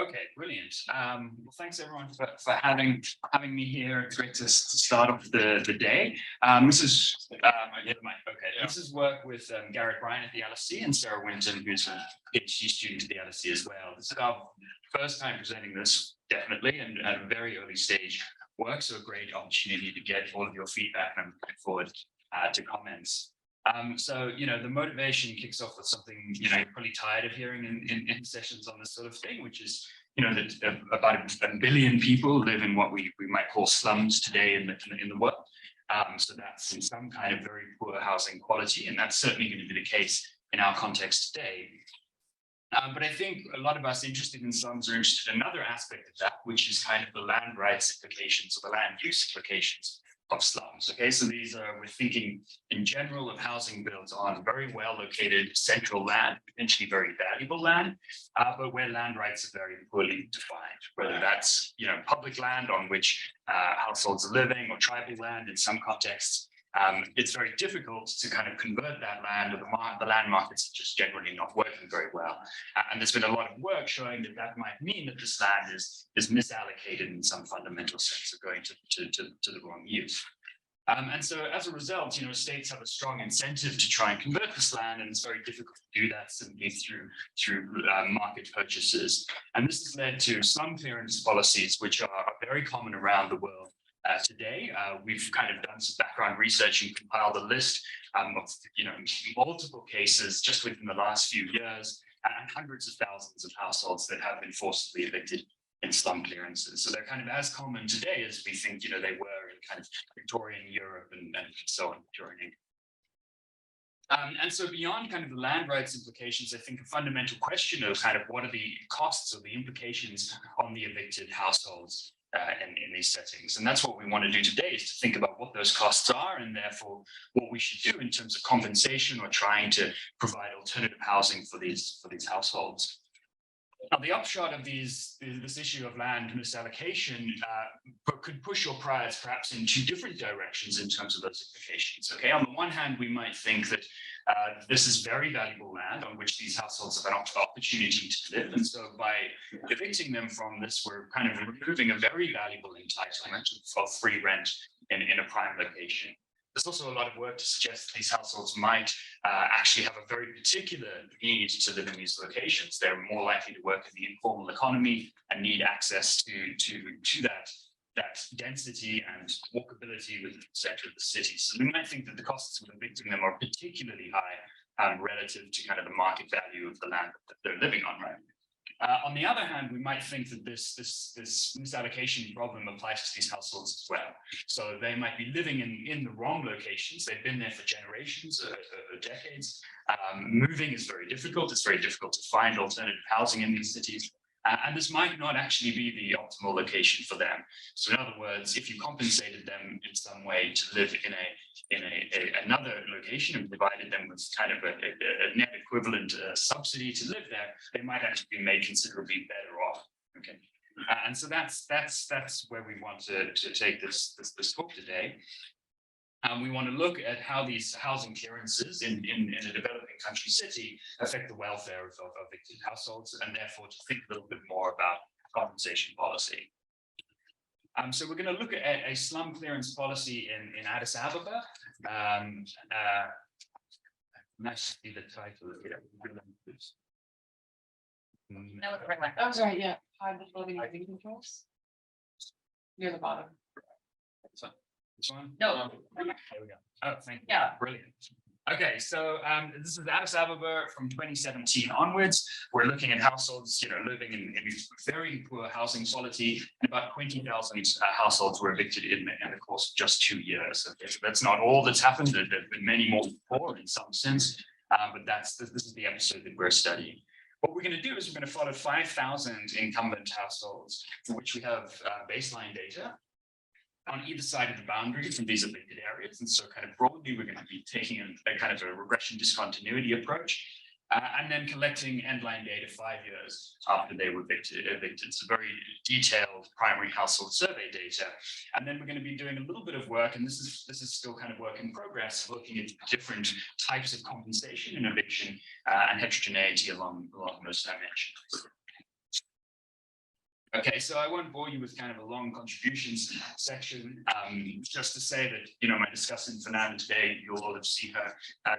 Okay, brilliant. Well, thanks everyone for having me here. It's great to start off the day. This is I get the mic. Okay, yeah. This is work with Garrett Bryan at the LSE and Sarah Winton, who's a PhD student at the LSE as well. This is our first time presenting this, definitely, and at a very early stage work, so a great opportunity to get all of your feedback, and I'm looking forward to comments. So, the motivation kicks off with something, you're probably tired of hearing in sessions on this sort of thing, which is, that about a billion people live in what we might call slums today in the world. So that's in some kind of very poor housing quality, and that's certainly going to be the case in our context today. But I think a lot of us interested in slums are interested in another aspect of that, which is kind of the land rights implications or the land use implications of slums. Okay, so we're thinking in general of housing built on very well located central land, potentially very valuable land, but where land rights are very poorly defined, whether that's public land on which households are living, or tribal land in some contexts. It's very difficult to kind of convert that land, or the land markets are just generally not working very well. And there's been a lot of work showing that might mean that this land is misallocated in some fundamental sense, or going to the wrong use. And so as a result, states have a strong incentive to try and convert this land, and it's very difficult to do that simply through market purchases. And this has led to slum clearance policies, which are very common around the world. Today, we've kind of done some background research and compiled a list of multiple cases just within the last few years, and hundreds of thousands of households that have been forcibly evicted in slum clearances. So they're kind of as common today as we think they were in kind of Victorian Europe and so on during England. And so beyond kind of the land rights implications, I think a fundamental question of kind of what are the costs or the implications on the evicted households in these settings. And that's what we want to do today, is to think about what those costs are, and therefore what we should do in terms of compensation or trying to provide alternative housing for these households. Now, the upshot of this issue of land misallocation could push your priors perhaps in two different directions in terms of those implications. Okay, on the one hand, we might think that this is very valuable land on which these households have an opportunity to live. And so by evicting them from this, we're kind of removing a very valuable entitlement of free rent in a prime location. There's also a lot of work to suggest that these households might actually have a very particular need to live in these locations. They're more likely to work in the informal economy and need access to that density and walkability within the center of the city. So we might think that the costs of evicting them are particularly high relative to kind of the market value of the land that they're living on, right? On the other hand, we might think that this misallocation problem applies to these households as well. So they might be living in the wrong locations. They've been there for generations or decades. Moving is very difficult. It's very difficult to find alternative housing in these cities. And this might not actually be the optimal location for them. So in other words, if you compensated them in some way to live in another location and provided them with kind of a net equivalent subsidy to live there, they might actually be made considerably better off. Okay, and so that's where we want to take this talk today. We want to look at how these housing clearances in a developing country city affect the welfare of evicted households, and therefore to think a little bit more about compensation policy. So we're going to look at a slum clearance policy in Addis Ababa. Nice to see the title here. No, the right one. Oh, sorry, yeah. Hide the floating living controls. Near the bottom. This one? No. There we go. Oh, thank you. Yeah. Brilliant. Okay, so this is Addis Ababa from 2017 onwards. We're looking at households, living in very poor housing quality, and about 20,000 households were evicted in the course of just 2 years. Okay, so that's not all that's happened. There have been many more before in some sense, but this is the episode that we're studying. What we're going to do is we're going to follow 5,000 incumbent households for which we have baseline data on either side of the boundary from these evicted areas. And so kind of broadly, we're going to be taking a kind of a regression discontinuity approach and then collecting endline data 5 years after they were evicted. So very detailed primary household survey data. And then we're going to be doing a little bit of work, and this is still kind of work in progress, looking at different types of compensation and eviction and heterogeneity along those dimensions. Okay, so I won't bore you with kind of a long contributions section, just to say that, my discussant Fernanda today, you'll all have seen her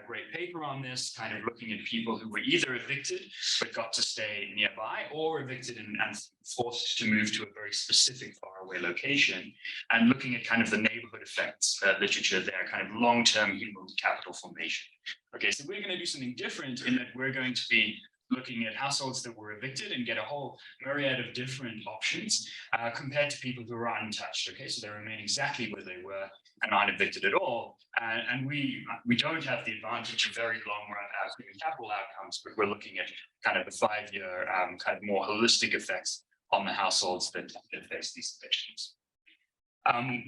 great paper on this, kind of looking at people who were either evicted but got to stay nearby, or evicted and forced to move to a very specific faraway location, and looking at kind of the neighborhood effects literature there, kind of long-term human capital formation. Okay, so we're going to do something different in that we're going to be looking at households that were evicted and get a whole myriad of different options compared to people who are untouched. Okay, so they remain exactly where they were and aren't evicted at all. And we don't have the advantage of very long run human capital outcomes, but we're looking at kind of the 5-year kind of more holistic effects on the households that face these evictions.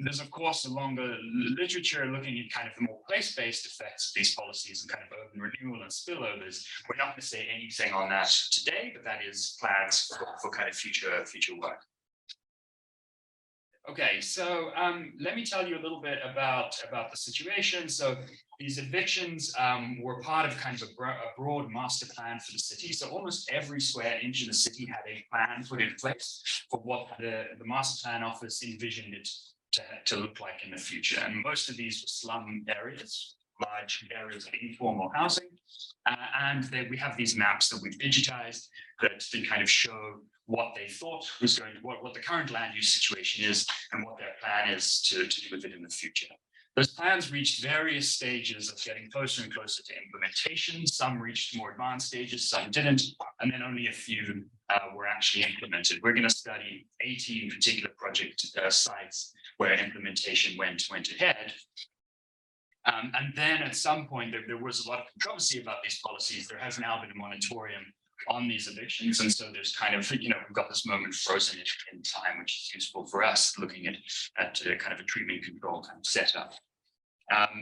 There's, of course, a longer literature looking at kind of the more place-based effects of these policies and kind of urban renewal and spillovers. We're not going to say anything on that today, but that is plans for kind of future work. Okay, so let me tell you a little bit about the situation. So these evictions were part of kind of a broad master plan for the city. So almost every square inch of the city had a plan put in place for what the master plan office envisioned it to look like in the future. And most of these were slum areas, large areas of informal housing. And we have these maps that we've digitized that kind of show what they thought was going to, what the current land use situation is and what their plan is to do with it in the future. Those plans reached various stages of getting closer and closer to implementation. Some reached more advanced stages, some didn't, and then only a few were actually implemented. We're going to study 18 particular project sites where implementation went ahead. And then at some point, there was a lot of controversy about these policies. There has now been a moratorium on these evictions. And so there's kind of, we've got this moment frozen in time, which is useful for us looking at kind of a treatment control kind of setup.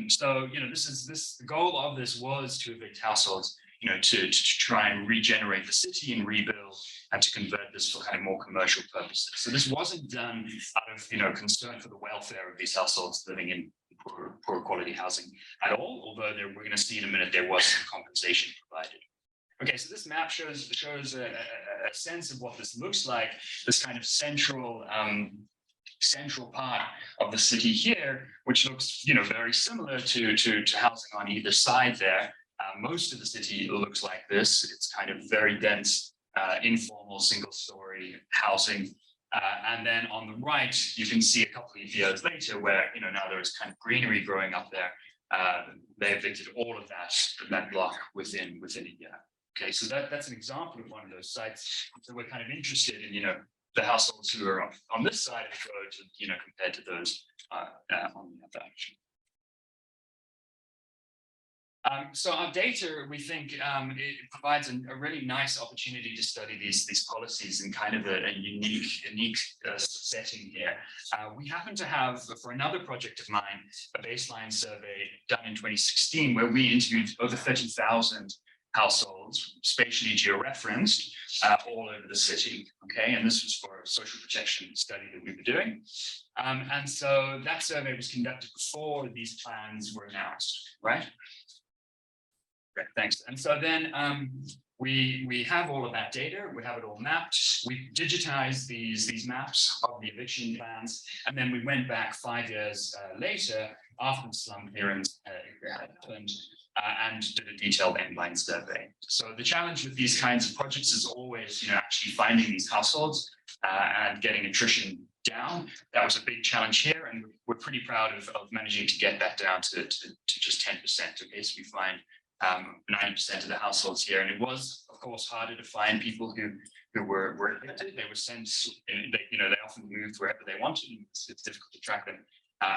So, the goal of this was to evict households, to try and regenerate the city and rebuild and to convert this for kind of more commercial purposes. So this wasn't done out of, concern for the welfare of these households living in poor quality housing at all, although we're going to see in a minute there was some compensation provided. Okay, so this map shows a sense of what this looks like, this kind of central part of the city here, which looks, very similar to housing on either side there. Most of the city looks like this. It's kind of very dense, informal, single-story housing. And then on the right, you can see a couple of years later where, now there is kind of greenery growing up there. They evicted all of that block within a year. Okay, so that's an example of one of those sites. So we're kind of interested in, the households who are on this side of the road, compared to those on the other. So our data, we think, it provides a really nice opportunity to study these policies in kind of a unique setting here. We happen to have, for another project of mine, a baseline survey done in 2016, where we interviewed over 30,000 households, spatially georeferenced, all over the city. Okay, and this was for a social protection study that we were doing. And so that survey was conducted before these plans were announced, right? Great, thanks. And so then we have all of that data. We have it all mapped. We digitized these maps of the eviction plans, and then we went back 5 years later after the slum clearance happened. And did a detailed end-line survey. So the challenge with these kinds of projects is always, actually finding these households and getting attrition down. That was a big challenge here, and we're pretty proud of managing to get that down to just 10%. Okay, so we find 90% of the households here, and it was, of course, harder to find people who were evicted. They were sent, they often moved wherever they wanted. And it's difficult to track them.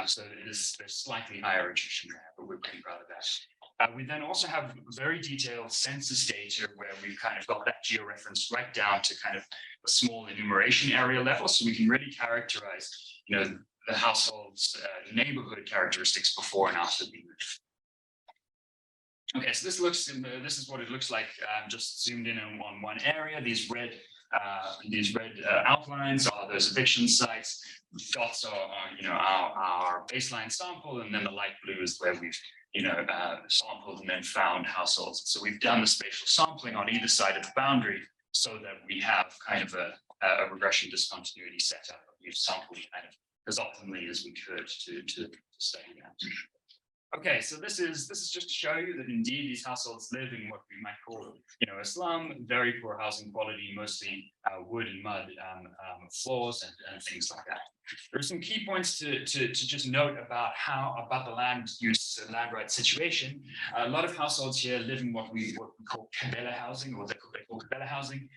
So there's slightly higher attrition there, but we're pretty proud of that. We then also have very detailed census data where we've kind of got that georeference right down to kind of a small enumeration area level. So we can really characterize, the household's neighborhood characteristics before and after the move. Okay, so this is what it looks like, just zoomed in on one area. These red outlines are those eviction sites. Dots are our baseline sample, and then the light blue is where we've sampled and then found households. So we've done the spatial sampling on either side of the boundary so that we have kind of a regression discontinuity setup. We've sampled kind of as optimally as we could to study that. Okay, so this is just to show you that indeed these households live in what we might call, a slum, very poor housing quality, mostly wood and mud floors and things like that. There are some key points to just note about the land use, land rights situation. A lot of households here live in what we call Kabela housing, or they call Kabela housing.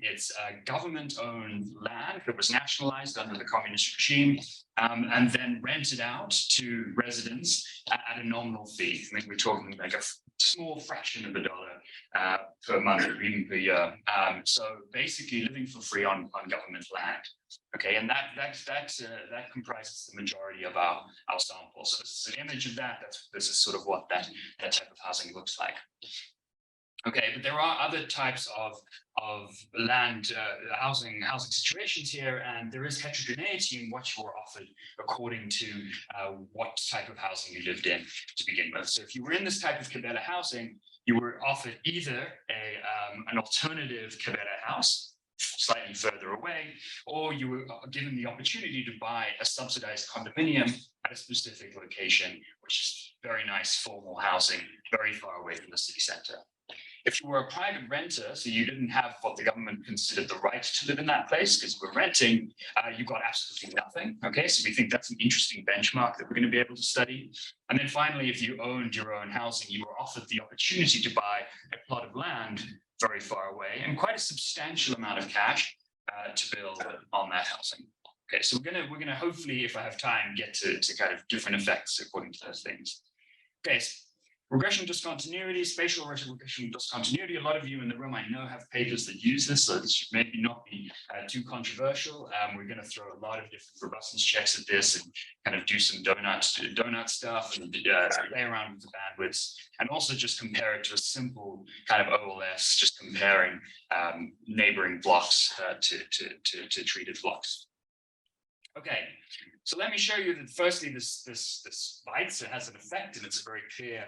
It's government-owned land that was nationalized under the communist regime, and then rented out to residents at a nominal fee. I think we're talking like a small fraction of $1 per month or even per year. So basically living for free on government land. Okay, and that comprises the majority of our sample. So this is an image of that. This is sort of what that type of housing looks like. Okay, but there are other types of land housing situations here, and there is heterogeneity in what you were offered according to what type of housing you lived in to begin with. So if you were in this type of Kabela housing, you were offered either an alternative Kabela house slightly further away, or you were given the opportunity to buy a subsidized condominium at a specific location, which is very nice formal housing, very far away from the city center. If you were a private renter, so you didn't have what the government considered the right to live in that place because you were renting, you got absolutely nothing. Okay, so we think that's an interesting benchmark that we're going to be able to study. And then finally, if you owned your own housing, you were offered the opportunity to buy a plot of land very far away and quite a substantial amount of cash to build on that housing. Okay, so we're gonna hopefully, if I have time, get to kind of different effects according to those things. Okay. So regression discontinuity, spatial regression discontinuity. A lot of you in the room I know have papers that use this, so this should maybe not be too controversial. We're going to throw a lot of different robustness checks at this and kind of do some donut stuff and play around with the bandwidths, and also just compare it to a simple kind of OLS, just comparing neighboring blocks to treated blocks. Okay, so let me show you that firstly this bites, it has an effect, and it's a very clear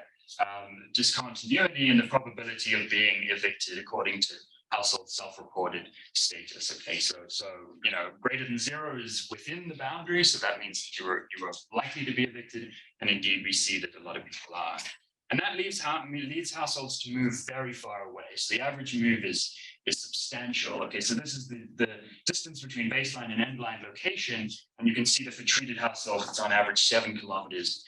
discontinuity in the probability of being evicted according to household self-reported status. Okay, so greater than 0 is within the boundary, so that means that you are likely to be evicted, and indeed we see that a lot of people are. And that leads households to move very far away. So the average move is substantial. Okay, so this is the distance between baseline and endline location, and you can see that for treated households, it's on average 7 kilometers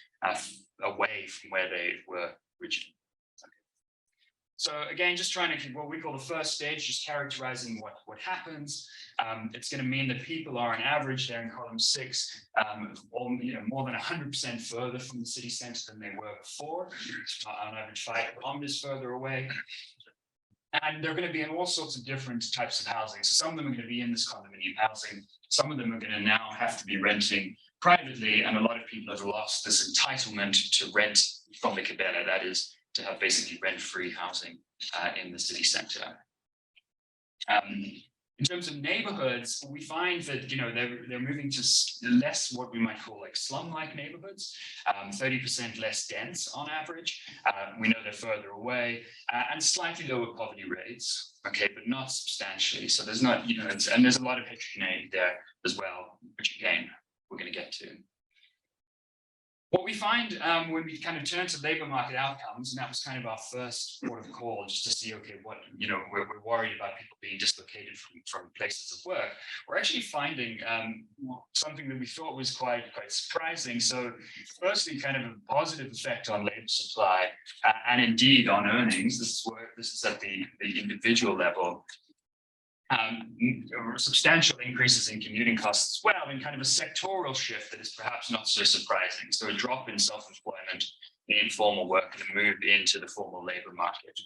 away from where they were originally. Okay. So again, just trying to keep what we call the first stage, just characterizing what happens. It's going to mean that people are on average, there in column 6, more than 100% further from the city center than they were before, on average 5 kilometers further away. And they're going to be in all sorts of different types of housing. So some of them are going to be in this condominium housing. Some of them are going to now have to be renting privately, and a lot of people have lost this entitlement to rent from the Kabela, that is, to have basically rent-free housing in the city center. In terms of neighborhoods, we find that they're moving to less what we might call like slum-like neighborhoods, 30% less dense on average. We know they're further away, and slightly lower poverty rates, okay, but not substantially. So there's not, and there's a lot of heterogeneity there as well, which again, we're going to get to. What we find when we kind of turn to labor market outcomes, and that was kind of our first port of call, just to see, okay, what, we're worried about people being dislocated from places of work. We're actually finding something that we thought was quite surprising. So firstly, kind of a positive effect on labor supply and indeed on earnings. This is at the individual level. Substantial increases in commuting costs as well, and kind of a sectoral shift that is perhaps not so surprising. So a drop in self-employment, the informal work, and a move into the formal labor market.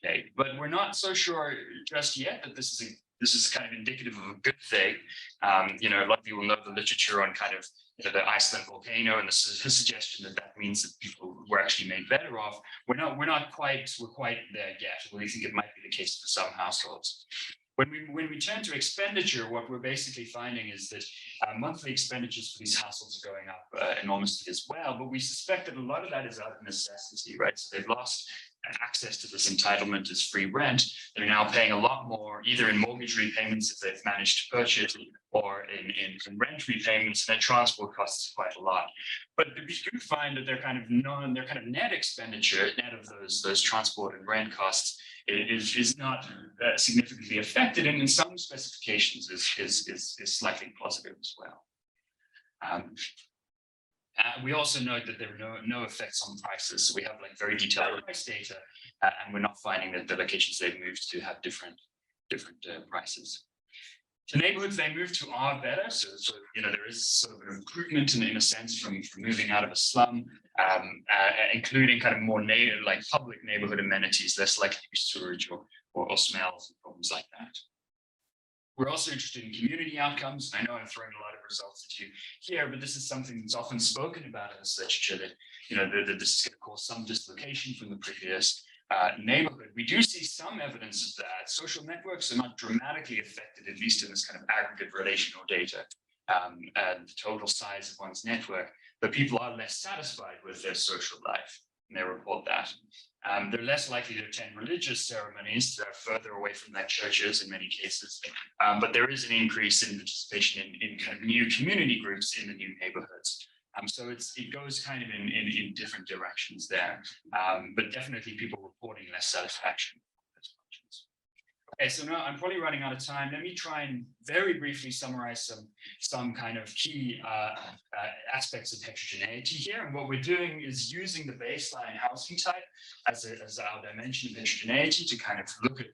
Okay, but we're not so sure just yet that this is kind of indicative of a good thing. A lot of people know the literature on kind of the Iceland volcano and the suggestion that means that people were actually made better off. We're quite there yet. We think it might be the case for some households. When we turn to expenditure, what we're basically finding is that monthly expenditures for these households are going up enormously as well. But we suspect that a lot of that is out of necessity, right? So they've lost access to this entitlement as free rent, they're now paying a lot more, either in mortgage repayments if they've managed to purchase, or in rent repayments, and their transport costs quite a lot. But we do find that their kind of net expenditure, net of those transport and rent costs, is not significantly affected, and in some specifications is slightly positive as well. We also note that there are no effects on prices. So we have like very detailed price data, and we're not finding that the locations they've moved to have different prices. The neighborhoods they move to are better. So there is sort of an improvement in a sense from moving out of a slum, including kind of more like public neighborhood amenities, less likely to be sewage or smells and problems like that. We're also interested in community outcomes. I know I'm throwing a lot of results at you here, but this is something that's often spoken about in this literature, that this is going to cause some dislocation from the previous neighborhood. We do see some evidence of that. Social networks are not dramatically affected, at least in this kind of aggregate relational data, and the total size of one's network, but people are less satisfied with their social life, and they report that. They're less likely to attend religious ceremonies. They're further away from their churches in many cases, but there is an increase in participation in kind of new community groups in the new neighborhoods. So it goes kind of in different directions there, but definitely people reporting less satisfaction. Okay, so now I'm probably running out of time. Let me try and very briefly summarize some kind of key aspects of heterogeneity here. And what we're doing is using the baseline housing type as our dimension of heterogeneity to kind of look at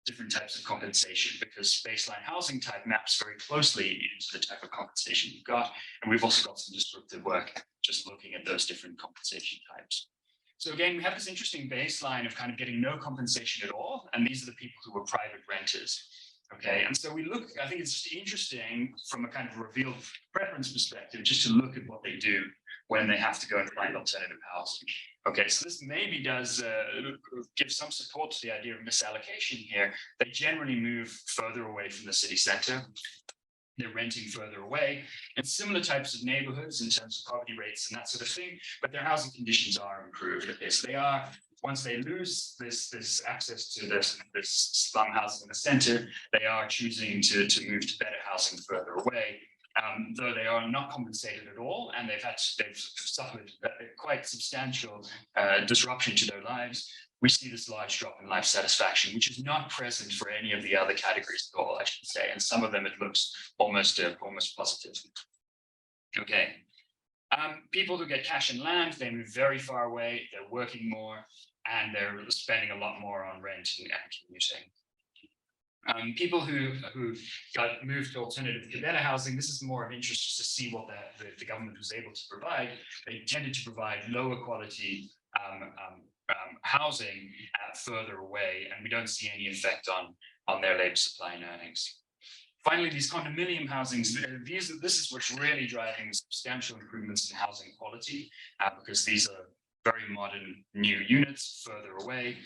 different types of compensation, because baseline housing type maps very closely into the type of compensation you've got. And we've also got some descriptive work just looking at those different compensation types. So again, we have this interesting baseline of kind of getting no compensation at all. And these are the people who were private renters. Okay, and so we look, I think it's just interesting from a kind of revealed preference perspective, just to look at what they do when they have to go and find alternative housing. Okay, so this maybe does give some support to the idea of misallocation here. They generally move further away from the city center. They're renting further away in similar types of neighborhoods in terms of poverty rates and that sort of thing, but their housing conditions are improved. Okay, so they are, once they lose this access to this slum housing in the center, they are choosing to move to better housing further away, though they are not compensated at all, and they've suffered quite substantial disruption to their lives. We see this large drop in life satisfaction, which is not present for any of the other categories at all, I should say. And some of them, it looks almost positive. Okay. People who get cash and land, they move very far away, they're working more, and they're spending a lot more on rent and commuting. People who got moved to alternative to better housing, this is more of interest to see what the government was able to provide. They tended to provide lower quality housing further away, and we don't see any effect on their labor supply and earnings. Finally, these condominium housings, this is what's really driving substantial improvements in housing quality, because these are very modern new units further away,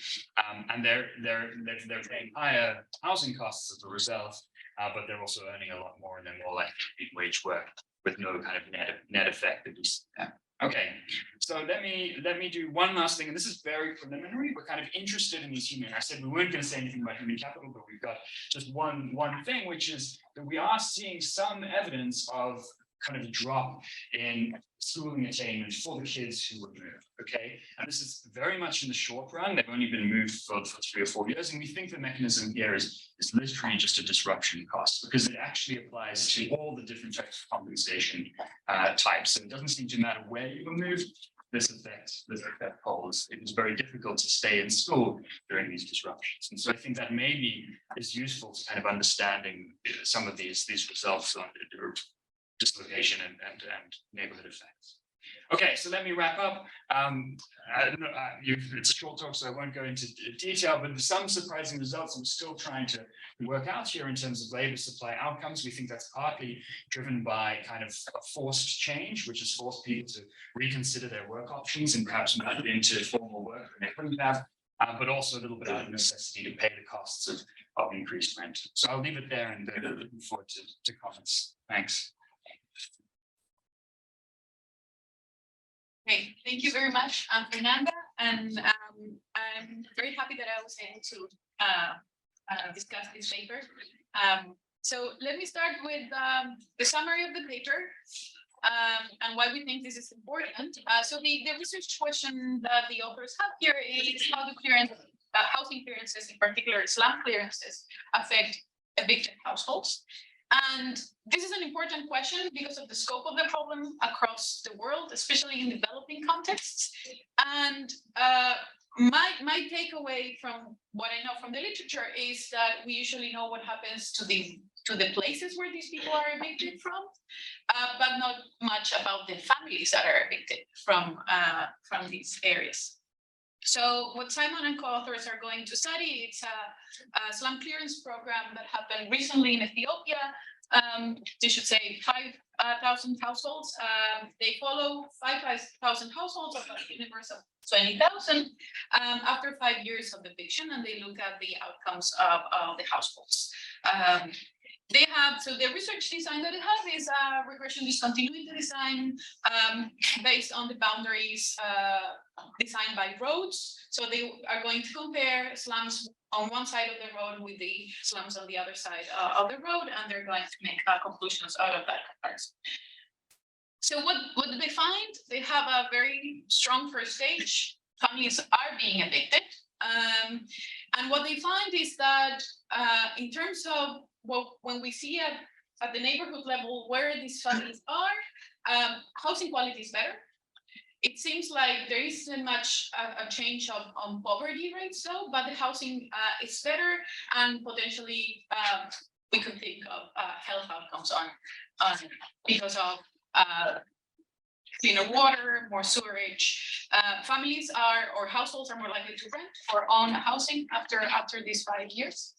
and they're paying higher housing costs as a result, but they're also earning a lot more, and they're more likely to be wage work with no kind of net effect, at least. Okay, so let me do one last thing, and this is very preliminary. We're kind of interested in these human. I said we weren't going to say anything about human capital, but we've got just one thing, which is that we are seeing some evidence of kind of a drop in schooling attainment for the kids who were moved. Okay, and this is very much in the short run. They've only been moved for 3 or 4 years, and we think the mechanism here is literally just a disruption cost, because it actually applies to all the different types of compensation types. So it doesn't seem to matter where you were moved. This effect holds. It was very difficult to stay in school during these disruptions, and so I think that maybe is useful to kind of understanding some of these results on dislocation and neighborhood effects. Okay, so let me wrap up. It's a short talk, so I won't go into detail, but there's some surprising results I'm still trying to work out here in terms of labor supply outcomes. We think that's partly driven by kind of a forced change, which has forced people to reconsider their work options and perhaps move into formal work when they couldn't have, but also a little bit out of necessity to pay the costs of increased rent. So I'll leave it there and looking forward to comments. Thanks. Okay, thank you very much, Fernanda, and I'm very happy that I was able to discuss this paper. So let me start with the summary of the paper and why we think this is important. So the research question that the authors have here is how do housing clearances, in particular slum clearances, affect evicted households? And this is an important question because of the scope of the problem across the world, especially in developing contexts. And my takeaway from what I know from the literature is that we usually know what happens to the places where these people are evicted from, but not much about the families that are evicted from these areas. So what Simon and co-authors are going to study, it's a slum clearance program that happened recently in Ethiopia. They should say 5,000 households. They follow 5,000 households of a universe of 20,000 after 5 years of eviction, and they look at the outcomes of the households. They have, so the research design that it has is a regression discontinuity design based on the boundaries designed by roads. So they are going to compare slums on one side of the road with the slums on the other side of the road, and they're going to make conclusions out of that comparison. So what do they find? They have a very strong first stage. Families are being evicted. And what they find is that in terms of, well, when we see at the neighborhood level where these families are, housing quality is better. It seems like there isn't much a change on poverty rates though, but the housing is better, and potentially we could think of health outcomes on because of cleaner water, more sewerage. Families or households are more likely to rent or own housing after these 5 years.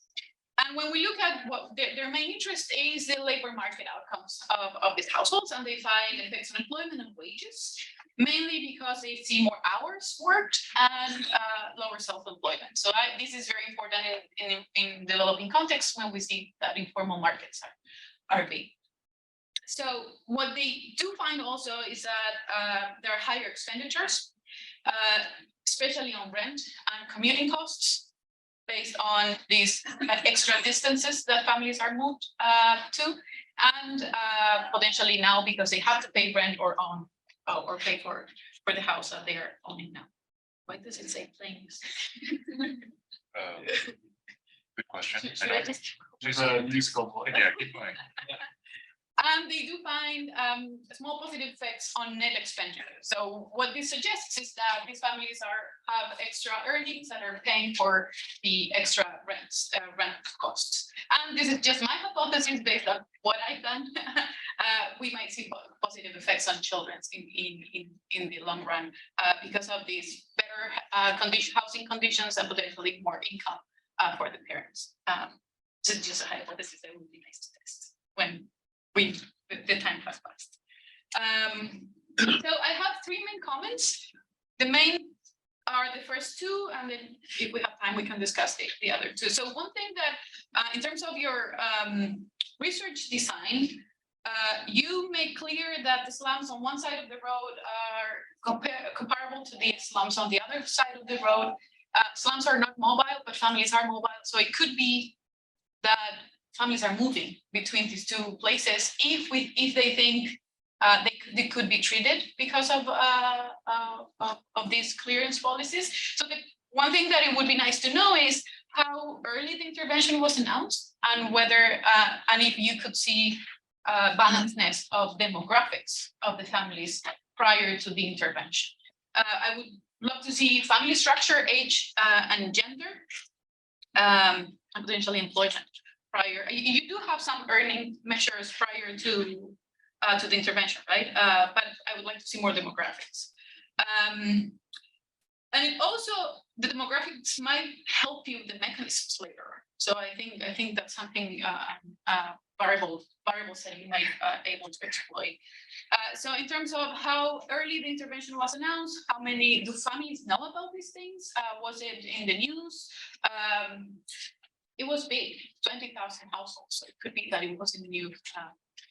And when we look at what their main interest is the labor market outcomes of these households, and they find effects on employment and wages, mainly because they see more hours worked and lower self-employment. So this is very important in developing contexts when we see that informal markets are big. So what they do find also is that there are higher expenditures, especially on rent and commuting costs, based on these extra distances that families are moved to, and potentially now because they have to pay rent or own or pay for the house that they are owning now. Why does it say planes? Good question. There's a musical voice. Yeah, keep going. And they do find small positive effects on net expenditure. So what this suggests is that these families have extra earnings that are paying for the extra rent costs. And this is just my hypothesis based on what I've done. We might see positive effects on children in the long run because of these better housing conditions and potentially more income for the parents. So just a hypothesis that would be nice to test when the time has passed. So I have 3 main comments. The main are the first 2, and then if we have time, we can discuss the other 2. So one thing that, in terms of your research design, you make clear that the slums on one side of the road are comparable to the slums on the other side of the road. Slums are not mobile, but families are mobile. So it could be that families are moving between these 2 places if they think they could be treated because of these clearance policies. So the one thing that it would be nice to know is how early the intervention was announced, and whether and if you could see balancedness of demographics of the families prior to the intervention. I would love to see family structure, age, and gender, and potentially employment. You do have some earning measures prior to the intervention, right? But I would like to see more demographics. And it also, the demographics might help you with the mechanisms later. So I think that's something variable setting you might able to exploit. So in terms of how early the intervention was announced, how many do families know about these things? Was it in the news? It was big, 20,000 households. So it could be that it was in the news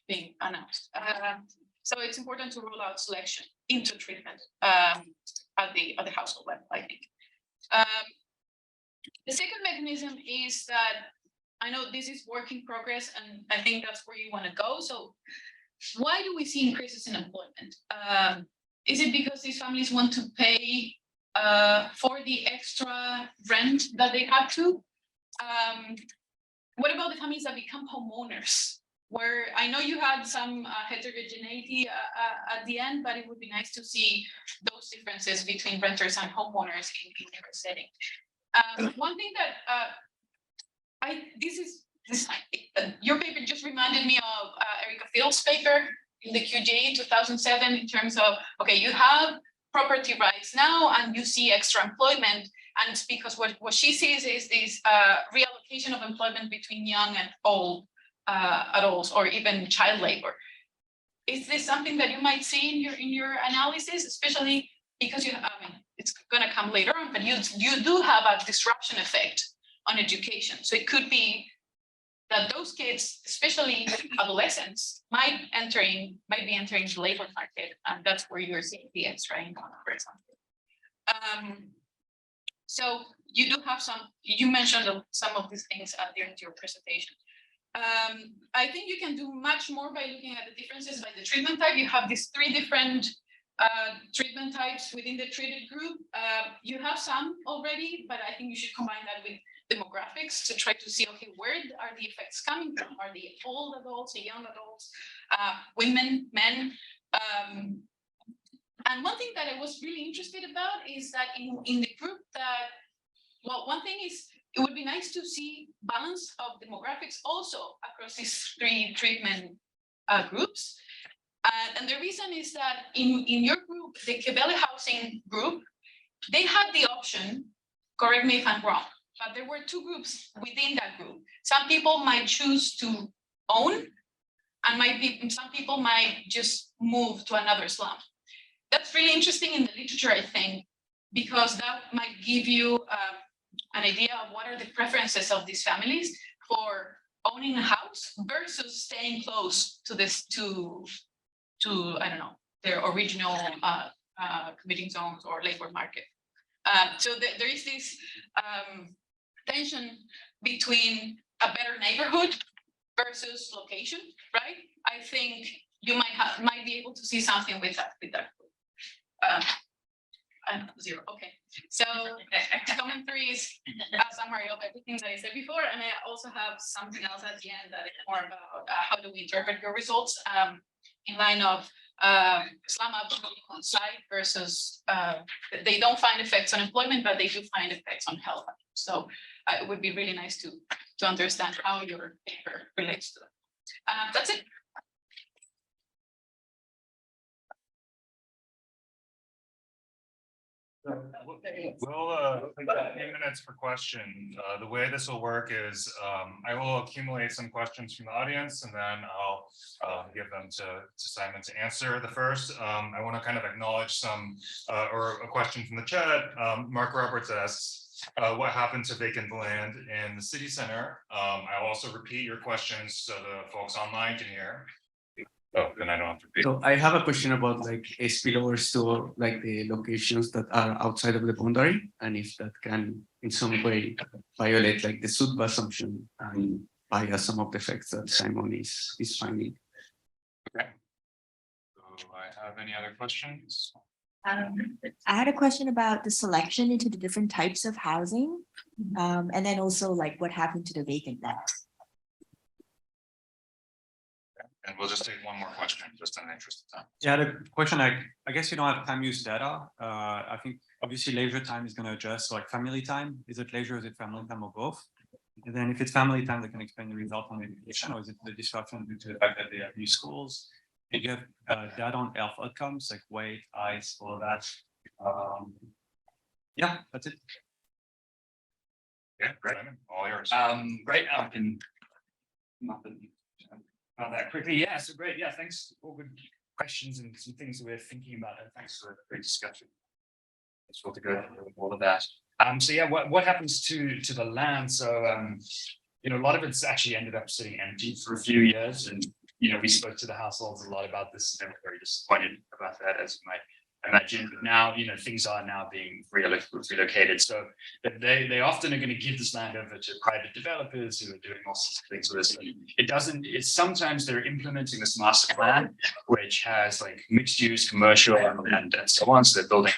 being announced. So it's important to rule out selection into treatment at the household level, I think. The second mechanism is that I know this is work in progress, and I think that's where you want to go. So why do we see increases in employment? Is it because these families want to pay for the extra rent that they have to? What about the families that become homeowners? Where I know you had some heterogeneity at the end, but it would be nice to see those differences between renters and homeowners in your setting. One thing that your paper just reminded me of Erica Field's paper in the QJ in 2007 in terms of, okay, you have property rights now and you see extra employment, and it's because what she sees is this reallocation of employment between young and old adults or even child labor. Is this something that you might see in your analysis, especially because it's going to come later on, but you do have a disruption effect on education. So it could be that those kids, especially adolescents, might be entering the labor market, and that's where you're seeing the extra income, for example. So you do have you mentioned some of these things during your presentation. I think you can do much more by looking at the differences by the treatment type. You have these 3 different treatment types within the treated group. You have some already, but I think you should combine that with demographics to try to see, okay, where are the effects coming from? Are they old adults, the young adults, women, men? And one thing that I was really interested about is that in the group that, well, one thing is, it would be nice to see balance of demographics also across these 3 treatment groups. And the reason is that in your group, the Kebele housing group, they had the option, correct me if I'm wrong, but there were 2 groups within that group. Some people might choose to own, and some people might just move to another slum. That's really interesting in the literature, I think, because that might give you an idea of what are the preferences of these families for owning a house versus staying close to I don't know, their original commuting zones or labor market. So there is this tension between a better neighborhood versus location, right? I think you might be able to see something with that. Zero. Okay. So comment 3 is a summary of everything that I said before, and I also have something else at the end that is more about how do we interpret your results in line of slum on site versus they don't find effects on employment, but they do find effects on health. So it would be really nice to understand how your paper relates to that. That's it. We'll take a few minutes for question. The way this will work is I will accumulate some questions from the audience, and then I'll give them to Simon to answer. The first, I want to kind of acknowledge some or a question from the chat. Mark Roberts asks, what happened to vacant land in the city center? I'll also repeat your questions so the folks online can hear. Oh, then I don't have to repeat. So I have a question about like spillovers to like the locations that are outside of the boundary, and if that can in some way violate like the SUTBA assumption and bias some of the effects that Simon is finding. Okay. Do I have any other questions? I had a question about the selection into the different types of housing, and then also like what happened to the vacant land. And we'll just take one more question, just in the interest of time. Yeah, the question, I guess you don't have time use data. I think obviously leisure time is going to adjust. So like family time, is it leisure, is it family time, or both? And then if it's family time, that can explain the result on education, or is it the disruption due to the fact that they have new schools? Did you have data on health outcomes like weight, eyes, all of that? Yeah, that's it. Yeah, great. Simon, all yours. Great. I can that quickly. Yeah, so great. Yeah, thanks. All good questions and some things that we're thinking about, and thanks for the great discussion. It's all to go through all of that. So yeah, what happens to the land? So a lot of it's actually ended up sitting empty for a few years, and we spoke to the households a lot about this, and they were very disappointed about that, as you might imagine. But now, things are now being relocated. So they often are going to give this land over to private developers who are doing all sorts of things with this. It's sometimes they're implementing this master plan, which has like mixed use, commercial, and so on. So they're building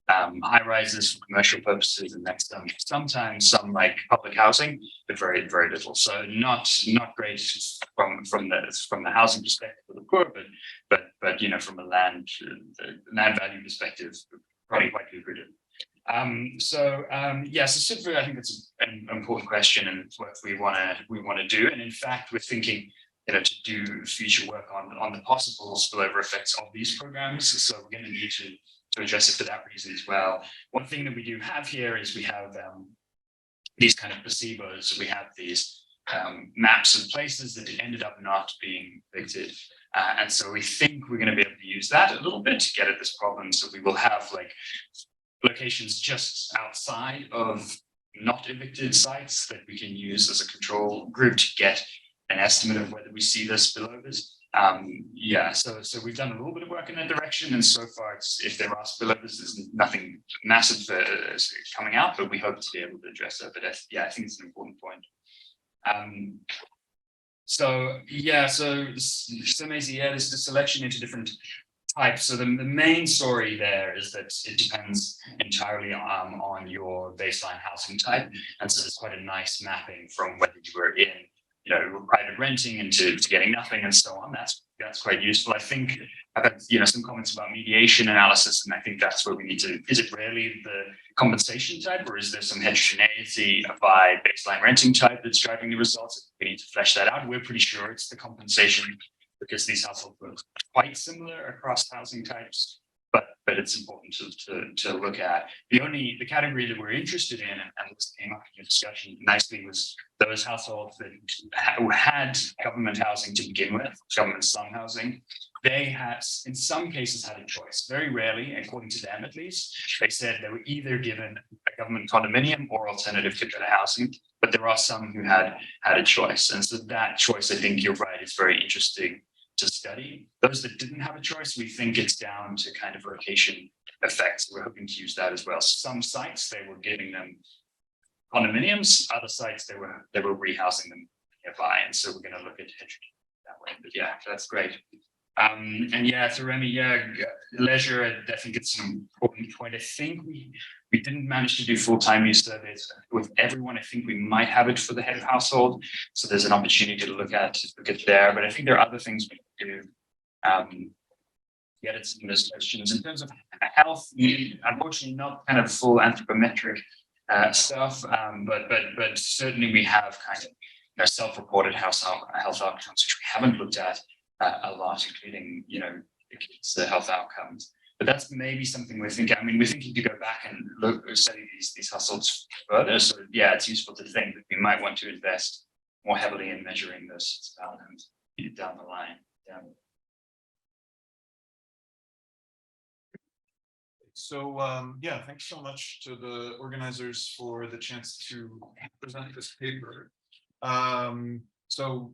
high rises for commercial purposes, and then sometimes some like public housing, but very, very little. So not great from the housing perspective for the poor, but from a land value perspective, probably quite lucrative. So I think it's an important question, and it's what we want to do. And in fact, we're thinking, to do future work on the possible spillover effects of these programs. So we're going to need to address it for that reason as well. One thing that we do have here is we have these kind of placebos. We have these maps of places that ended up not being evicted. And so we think we're going to be able to use that a little bit to get at this problem. So we will have like locations just outside of not evicted sites that we can use as a control group to get an estimate of whether we see those spillovers. So we've done a little bit of work in that direction, and so far, if there are spillovers, there's nothing massive coming out, but we hope to be able to address that. But I think it's an important point. There's the selection into different types. So the main story there is that it depends entirely on your baseline housing type, and so there's quite a nice mapping from whether you were in private renting into getting nothing and so on. That's quite useful. I think I've had some comments about mediation analysis, and I think that's where we need to. Is it really the compensation type, or is there some heterogeneity by baseline renting type that's driving the results? We need to flesh that out. We're pretty sure it's the compensation, because these households are quite similar across housing types. But it's important to look at. The category that we're interested in, and this came up in your discussion nicely, was those households that had government housing to begin with, government slum housing. They had, in some cases, had a choice. Very rarely, according to them at least, they said they were either given a government condominium or alternative to better housing. But there are some who had a choice, and so that choice, I think you're right, is very interesting to study. Those that didn't have a choice, we think it's down to kind of location effects. We're hoping to use that as well. Some sites, they were giving them condominiums. Other sites, they were rehousing them nearby. And so we're going to look at that way. But yeah, that's great. So Remy, leisure, I think it's an important point. I think we didn't manage to do full time use surveys with everyone. I think we might have it for the head of household. So there's an opportunity to look at there. But I think there are other things we can do. Get at some of those questions. In terms of health, unfortunately not kind of full anthropometric stuff, but certainly we have kind of self-reported health outcomes, which we haven't looked at a lot, including the health outcomes. But that's maybe something we're thinking. I mean, we're thinking to go back and study these households further. So yeah, it's useful to think that we might want to invest more heavily in measuring those outcomes down the line. So thanks so much to the organizers for the chance to present this paper. So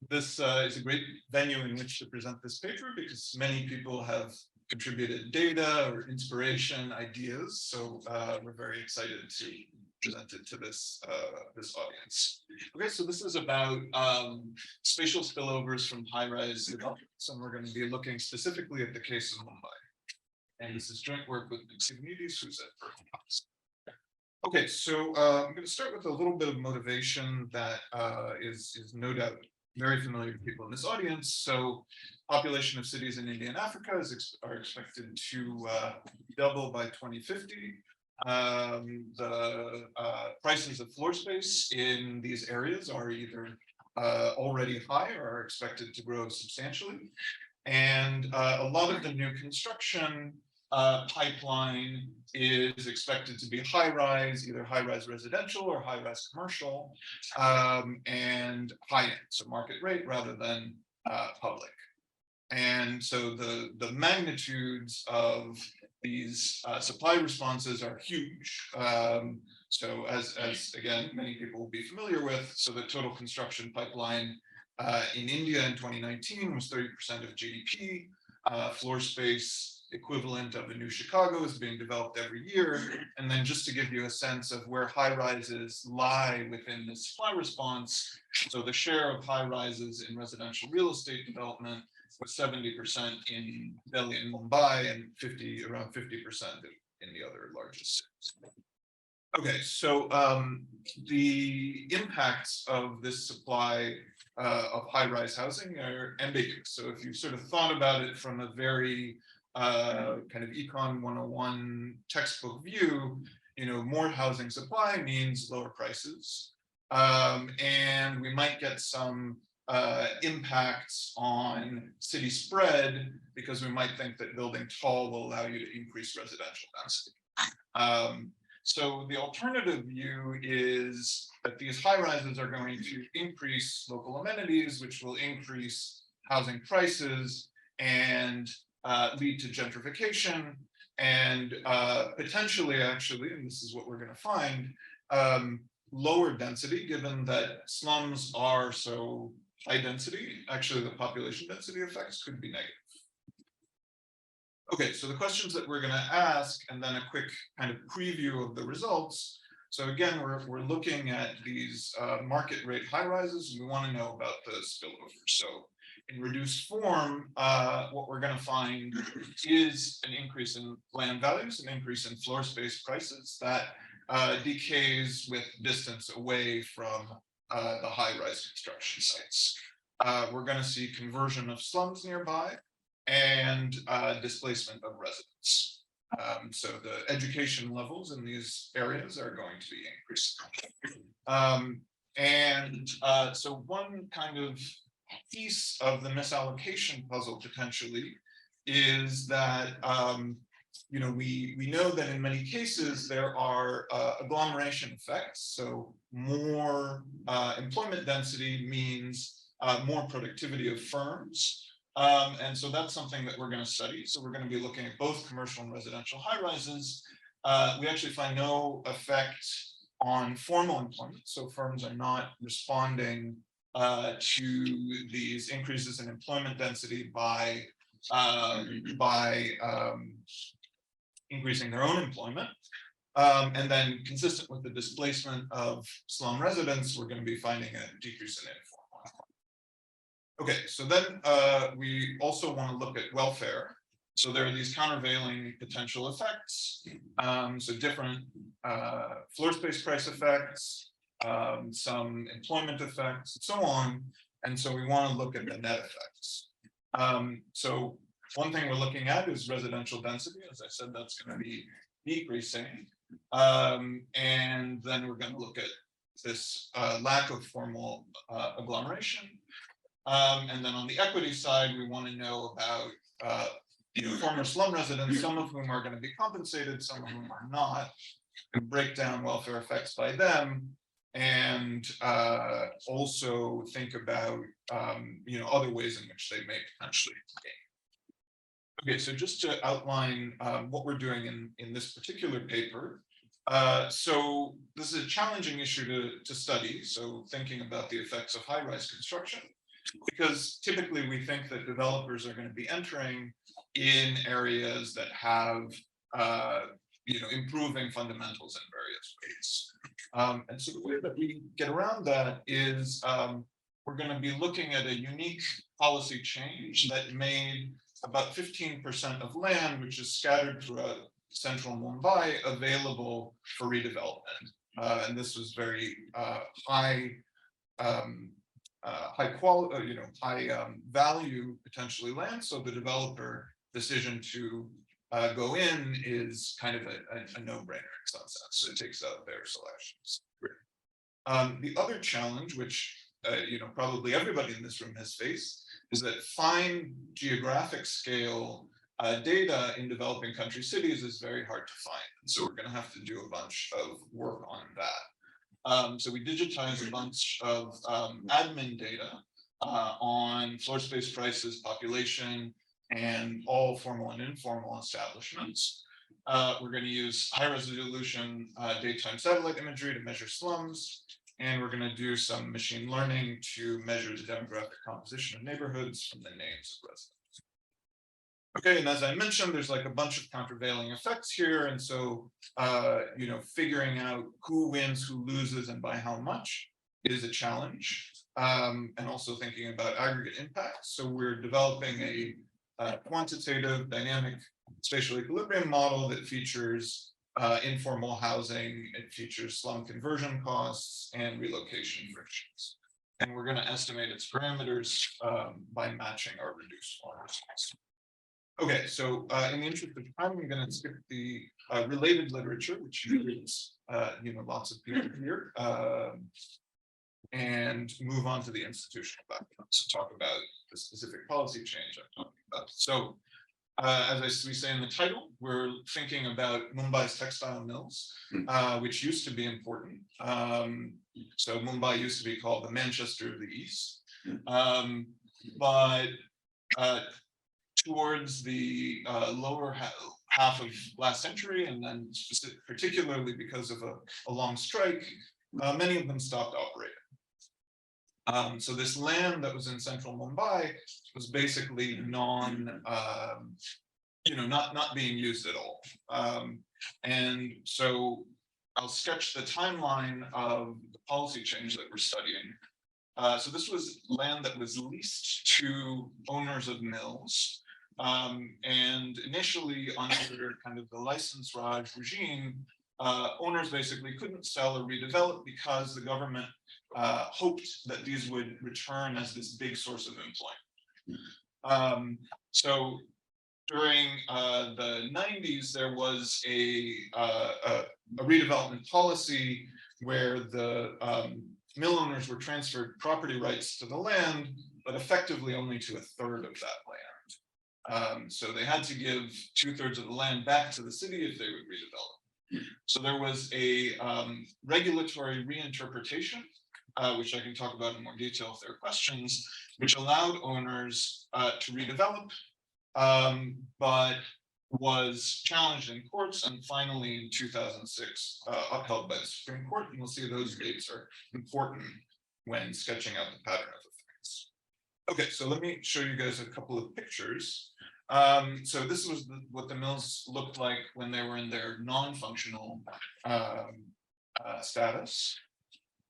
this is a great venue in which to present this paper, because many people have contributed data or inspiration, ideas. So we're very excited to present it to this audience. Okay, so this is about spatial spillovers from high-rise developments, and we're going to be looking specifically at the case of Mumbai. And this is joint work with Communities, who's at Berkeley. Okay, so I'm going to start with a little bit of motivation that is no doubt very familiar to people in this audience. So population of cities in India and Africa are expected to double by 2050. The prices of floor space in these areas are either already high or are expected to grow substantially. And a lot of the new construction pipeline is expected to be high-rise, either high-rise residential or high-rise commercial, and high-end, so market rate rather than public. And so the magnitudes of these supply responses are huge. So as again, many people will be familiar with, so the total construction pipeline in India in 2019 was 30% of GDP. Floor space equivalent of a new Chicago is being developed every year. And then just to give you a sense of where high rises lie within the supply response, so the share of high rises in residential real estate development was 70% in Delhi and Mumbai and around 50% in the other largest cities. Okay, so the impacts of this supply of high-rise housing are ambiguous. So if you sort of thought about it from a very kind of Econ 101 textbook view, more housing supply means lower prices. And we might get some impacts on city spread because we might think that building tall will allow you to increase residential density. So the alternative view is that these high rises are going to increase local amenities, which will increase housing prices and lead to gentrification and potentially actually, and this is what we're going to find, lower density, given that slums are so high density. Actually, the population density effects could be negative. Okay, so the questions that we're going to ask, and then a quick kind of preview of the results. So again, we're looking at these market rate high rises, and we want to know about the spillover. So in reduced form, what we're going to find is an increase in land values, an increase in floor space prices that decays with distance away from the high-rise construction sites. We're going to see conversion of slums nearby and displacement of residents. So the education levels in these areas are going to be increasing. So one kind of piece of the misallocation puzzle potentially is that we know that in many cases there are agglomeration effects. So more employment density means more productivity of firms. And so that's something that we're going to study. So we're going to be looking at both commercial and residential high rises. We actually find no effect on formal employment. So firms are not responding to these increases in employment density by increasing their own employment. And then consistent with the displacement of slum residents, we're going to be finding a decrease in informal. Okay, so then we also want to look at welfare. So there are these countervailing potential effects. So different floor space price effects, some employment effects, and so on. And so we want to look at the net effects. So one thing we're looking at is residential density. As I said, that's going to be decreasing. And then we're going to look at this lack of formal agglomeration. And then on the equity side, we want to know about former slum residents, some of whom are going to be compensated, some of whom are not, and break down welfare effects by them, and also think about other ways in which they may potentially gain. Okay, so just to outline what we're doing in this particular paper. So this is a challenging issue to study. So thinking about the effects of high-rise construction, because typically we think that developers are going to be entering in areas that have improving fundamentals in various ways. And so the way that we get around that is we're going to be looking at a unique policy change that made about 15% of land, which is scattered throughout central Mumbai, available for redevelopment. And this was very high quality, high value potentially land. So the developer decision to go in is kind of a no-brainer in some sense. So it takes out their selections. The other challenge, which probably everybody in this room has faced, is that fine geographic scale data in developing country cities is very hard to find. And so we're going to have to do a bunch of work on that. So we digitize a bunch of admin data on floor space prices, population, and all formal and informal establishments. We're going to use high resolution daytime satellite imagery to measure slums. And we're going to do some machine learning to measure the demographic composition of neighborhoods from the names of residents. Okay, and as I mentioned, there's like a bunch of countervailing effects here. And so, you know, figuring out who wins, who loses, and by how much is a challenge. And also thinking about aggregate impacts. So we're developing a quantitative dynamic spatial equilibrium model that features informal housing, it features slum conversion costs and relocation frictions. And we're going to estimate its parameters by matching our reduced form results. Okay, so in the interest of time, I'm going to skip the related literature, which is, you know, lots of people here, and move on to the institutional background. So talk about the specific policy change I'm talking about. So as we say in the title, we're thinking about Mumbai's textile mills, which used to be important. So Mumbai used to be called the Manchester of the East. But towards the lower half of last century, and then particularly because of a long strike, many of them stopped operating. So this land that was in central Mumbai was basically you know, not being used at all. And so I'll sketch the timeline of the policy change that we're studying. So this was land that was leased to owners of mills. And initially under kind of the license Raj regime, owners basically couldn't sell or redevelop because the government hoped that these would return as this big source of employment. So during the 90s, there was a redevelopment policy where the mill owners were transferred property rights to the land, but effectively only to a third of that land. So they had to give 2/3 of the land back to the city if they would redevelop. So there was a regulatory reinterpretation, which I can talk about in more detail if there are questions, which allowed owners to redevelop, but was challenged in courts and finally in 2006 upheld by the Supreme Court. And you'll see those dates are important when sketching out the pattern of effects. Okay, so let me show you guys a couple of pictures. So this was what the mills looked like when they were in their non-functional status.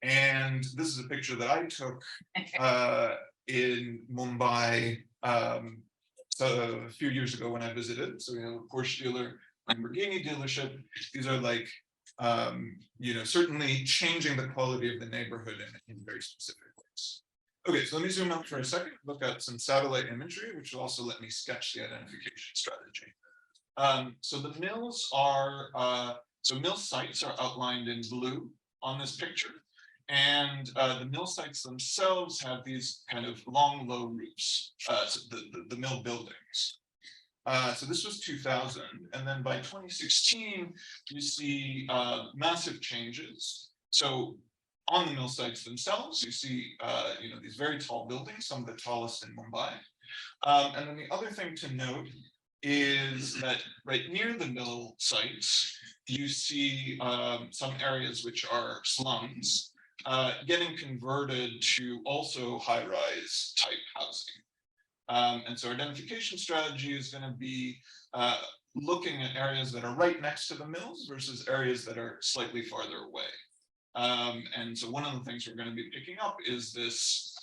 And this is a picture that I took in Mumbai a few years ago when I visited. So, you know, Porsche dealer, Lamborghini dealership. These are like, you know, certainly changing the quality of the neighborhood in very specific ways. Okay, so let me zoom out for a second, look at some satellite imagery, which will also let me sketch the identification strategy. So the mills are, so mill sites are outlined in blue on this picture. And the mill sites themselves have these kind of long, low roofs, so the mill buildings. So this was 2000. And then by 2016, you see massive changes. So on the mill sites themselves, you see you know, these very tall buildings, some of the tallest in Mumbai. And then the other thing to note is that right near the mill sites, you see some areas which are slums. Getting converted to also high-rise type housing. And so our identification strategy is going to be looking at areas that are right next to the mills versus areas that are slightly farther away. And so one of the things we're going to be picking up is this,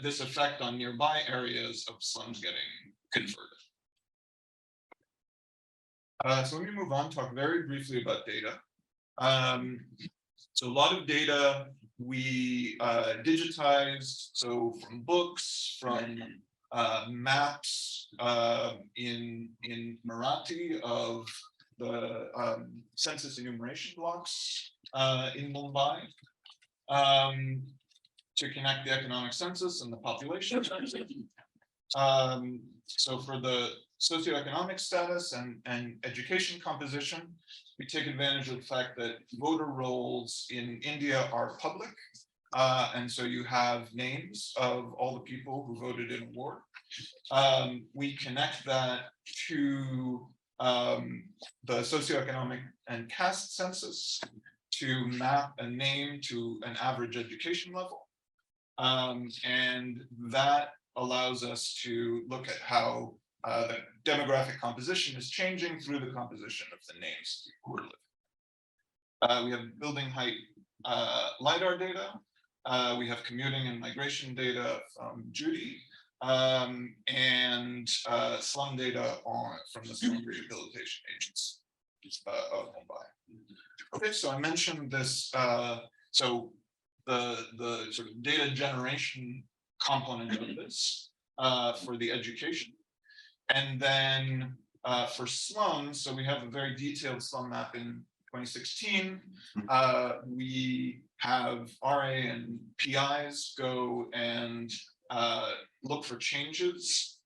this effect on nearby areas of slums getting converted. So let me move on, talk very briefly about data. So a lot of data we digitized, so from books, from maps in Marathi of the census enumeration blocks in Mumbai to connect the economic census and the population. So for the socioeconomic status and education composition, we take advantage of the fact that voter rolls in India are public. And so you have names of all the people who voted in a war. We connect that to the socioeconomic and caste census to map a name to an average education level. And that allows us to look at how the demographic composition is changing through the composition of the names who are living. We have building height LiDAR data. We have commuting and migration data from Judy, and slum data from the slum rehabilitation agents of Mumbai. Okay, so I mentioned this. So the sort of data generation component of this for the education, and then for slums. So we have a very detailed slum map in 2016. We have RA and PIs go and look for changes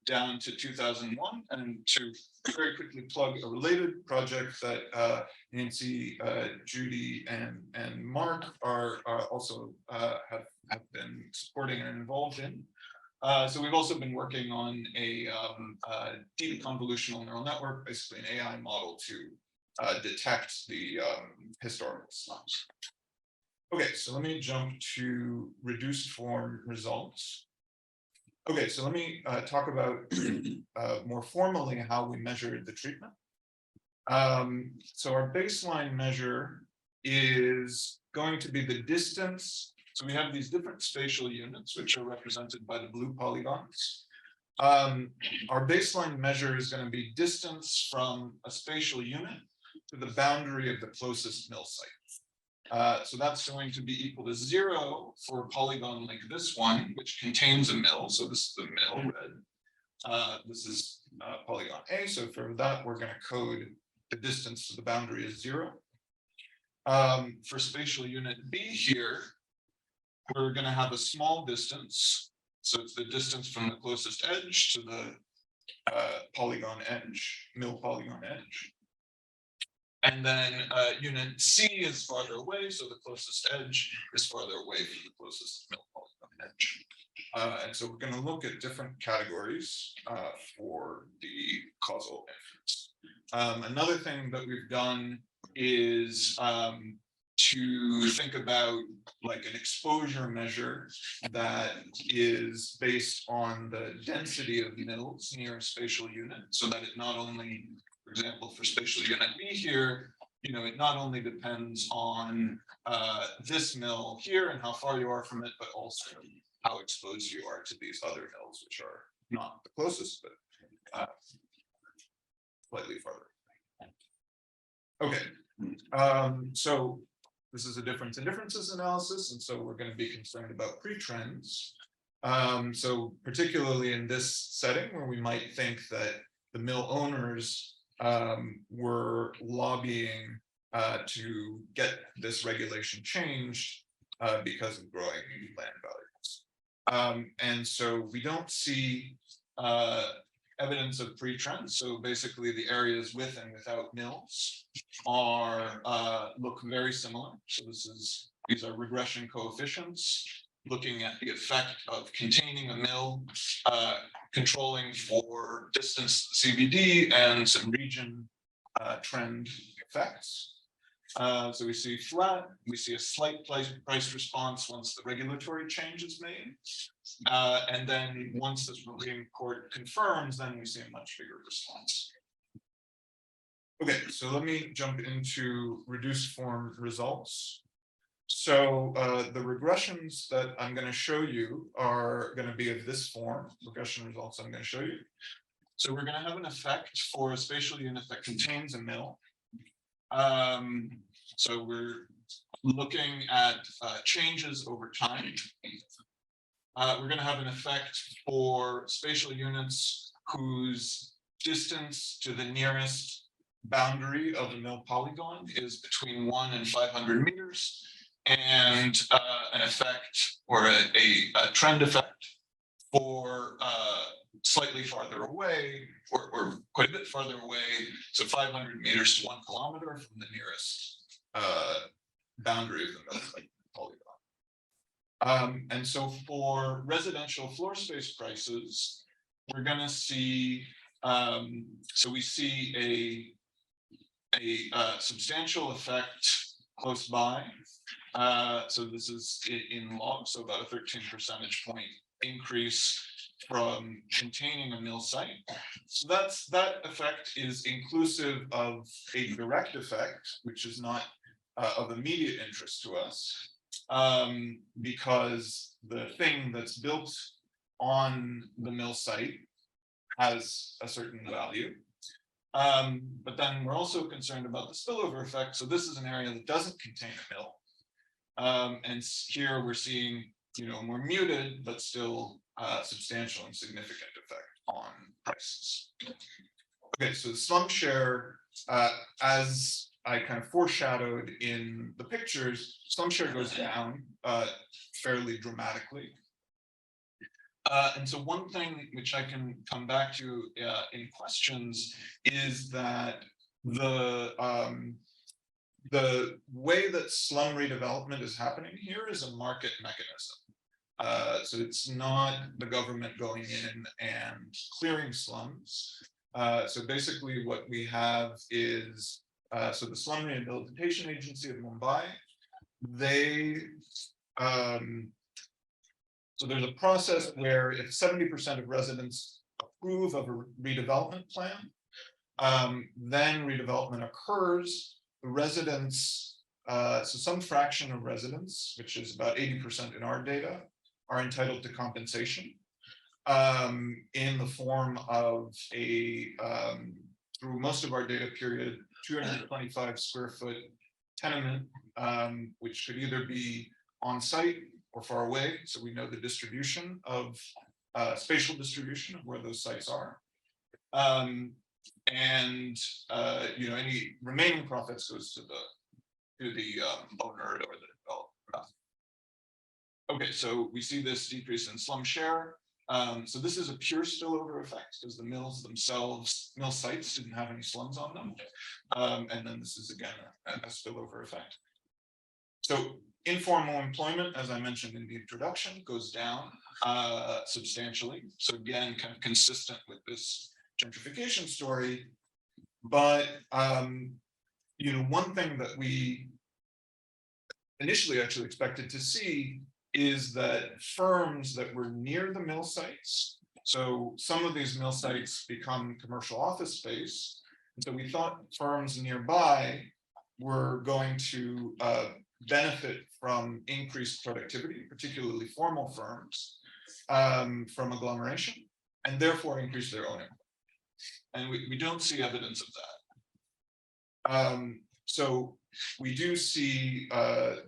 down to 2001, and to very quickly plug a related project that Nancy, Judy, and Mark are also have been supporting and involved in. So we've also been working on a deep convolutional neural network, basically an AI model to detect the historical slums. Okay, so let me jump to reduced form results. Okay, so let me talk about more formally how we measured the treatment. So our baseline measure is going to be the distance. So we have these different spatial units, which are represented by the blue polygons. Our baseline measure is going to be distance from a spatial unit to the boundary of the closest mill site. So that's going to be equal to 0 for a polygon like this one, which contains a mill. So this is the mill red. This is polygon A. So for that, we're going to code the distance to the boundary as 0. For spatial unit B here, we're going to have a small distance. So it's the distance from the closest edge to the polygon edge, mill polygon edge. And then unit C is farther away, so the closest edge is farther away from the closest mill polygon edge. And so we're going to look at different categories for the causal inference. Another thing that we've done is to think about like an exposure measure that is based on the density of mills near a spatial unit, so that it not only, for example, for spatial unit B here, it not only depends on this mill here and how far you are from it, but also how exposed you are to these other mills, which are not the closest, but slightly farther. Okay, so this is a difference in differences analysis, and so we're going to be concerned about pre-trends. So particularly in this setting where we might think that the mill owners were lobbying to get this regulation changed because of growing land values. And so we don't see evidence of pre-trends. So basically the areas with and without mills are look very similar. So these are regression coefficients looking at the effect of containing a mill, controlling for distance CBD and some region trend effects. So we see flat, we see a slight price response once the regulatory change is made. And then once the Supreme Court confirms, then we see a much bigger response. Okay, so let me jump into reduced form results. So the regressions that I'm going to show you are going to be of this form, regression results I'm going to show you. So we're going to have an effect for a spatial unit that contains a mill. So we're looking at changes over time. We're going to have an effect for spatial units whose distance to the nearest boundary of the mill polygon is between 1 and 500 meters, and an effect or a trend effect for slightly farther away or quite a bit farther away, so 500 meters to 1 kilometer from the nearest boundary of the mill polygon. And so for residential floor space prices, we're going to see, so we see a substantial effect close by. So this is in log, so about a 13 percentage point increase from containing a mill site. So that effect is inclusive of a direct effect, which is not of immediate interest to us, because the thing that's built on the mill site has a certain value. But then we're also concerned about the spillover effect. So this is an area that doesn't contain a mill. And here we're seeing, more muted, but still substantial and significant effect on prices. Okay, so the slum share, as I kind of foreshadowed in the pictures, slum share goes down fairly dramatically. And so one thing which I can come back to in questions is that the way that slum redevelopment is happening here is a market mechanism. So it's not the government going in and clearing slums. So basically what we have is, so the Slum Rehabilitation Agency of Mumbai, so there's a process where if 70% of residents approve of a redevelopment plan, then redevelopment occurs. The residents, so some fraction of residents, which is about 80% in our data, are entitled to compensation in the form of a, through most of our data period, 225 square foot tenement, which could either be on site or far away. So we know the distribution of, spatial distribution of where those sites are. Any remaining profits goes to the owner or the developer. Okay, so we see this decrease in slum share. So this is a pure spillover effect because the mills themselves, mill sites didn't have any slums on them. And then this is again a spillover effect. So informal employment, as I mentioned in the introduction, goes down substantially. So again, kind of consistent with this gentrification story. But one thing that we initially actually expected to see is that firms that were near the mill sites, so some of these mill sites become commercial office space. And so we thought firms nearby were going to benefit from increased productivity, particularly formal firms, from agglomeration, and therefore increase their own income. And we don't see evidence of that. So we do see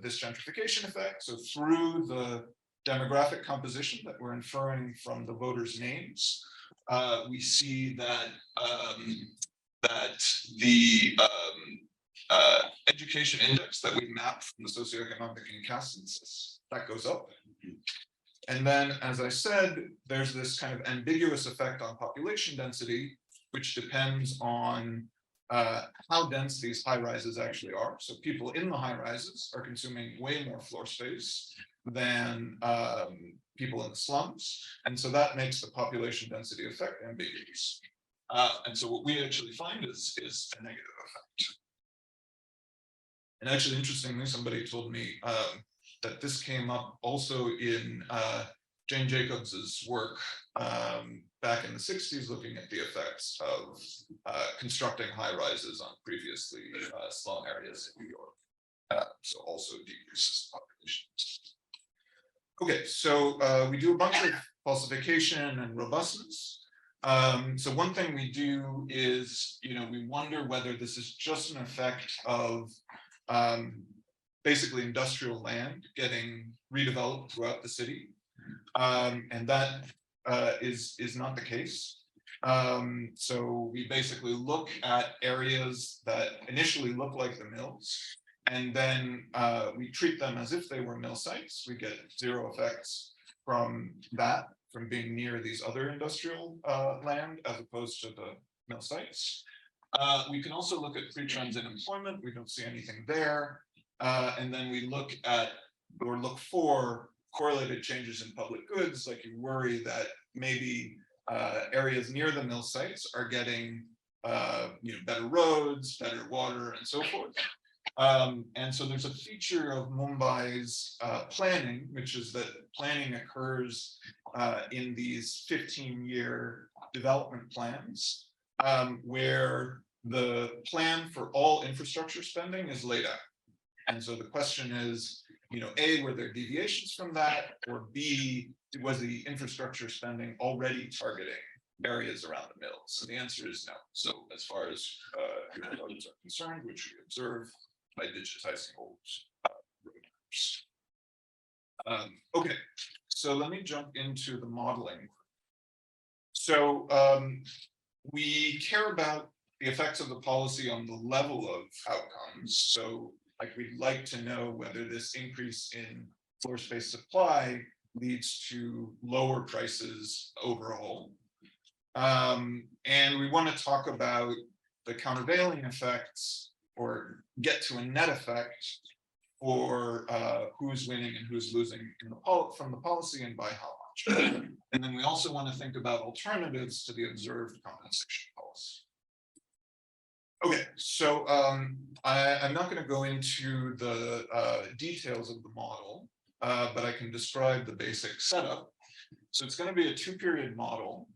this gentrification effect. So through the demographic composition that we're inferring from the voters' names, we see that the education index that we map from the socioeconomic and caste census, that goes up. And then, as I said, there's this kind of ambiguous effect on population density, which depends on how dense these high rises actually are. So people in the high rises are consuming way more floor space than people in the slums. And so that makes the population density effect ambiguous. And so what we actually find is a negative effect. And actually, interestingly, somebody told me that this came up also in Jane Jacobs's work back in the 60s, looking at the effects of constructing high rises on previously slum areas in New York. So also decreases population. Okay, so we do a bunch of falsification and robustness. So one thing we do is, we wonder whether this is just an effect of basically industrial land getting redeveloped throughout the city. And that is not the case. So we basically look at areas that initially look like the mills, and then we treat them as if they were mill sites. We get zero effects from that, from being near these other industrial land as opposed to the mill sites. We can also look at pre-trends in employment. We don't see anything there. And then we look at, or look for, correlated changes in public goods, like you worry that maybe areas near the mill sites are getting better roads, better water, and so forth. And so there's a feature of Mumbai's planning, which is that planning occurs in these 15-year development plans, where the plan for all infrastructure spending is laid out. And so the question is, A, were there deviations from that, or B, was the infrastructure spending already targeting areas around the mills? And the answer is no. So as far as roads are concerned, which we observe by digitizing old road. Okay, so let me jump into the modeling. So we care about the effects of the policy on the level of outcomes. So like we'd like to know whether this increase in floor space supply leads to lower prices overall. And we want to talk about the countervailing effects, or get to a net effect for who's winning and who's losing from the policy and by how much. And then we also want to think about alternatives to the observed compensation policy. Okay, so I'm not going to go into the details of the model, but I can describe the basic setup. So it's going to be a 2-period model,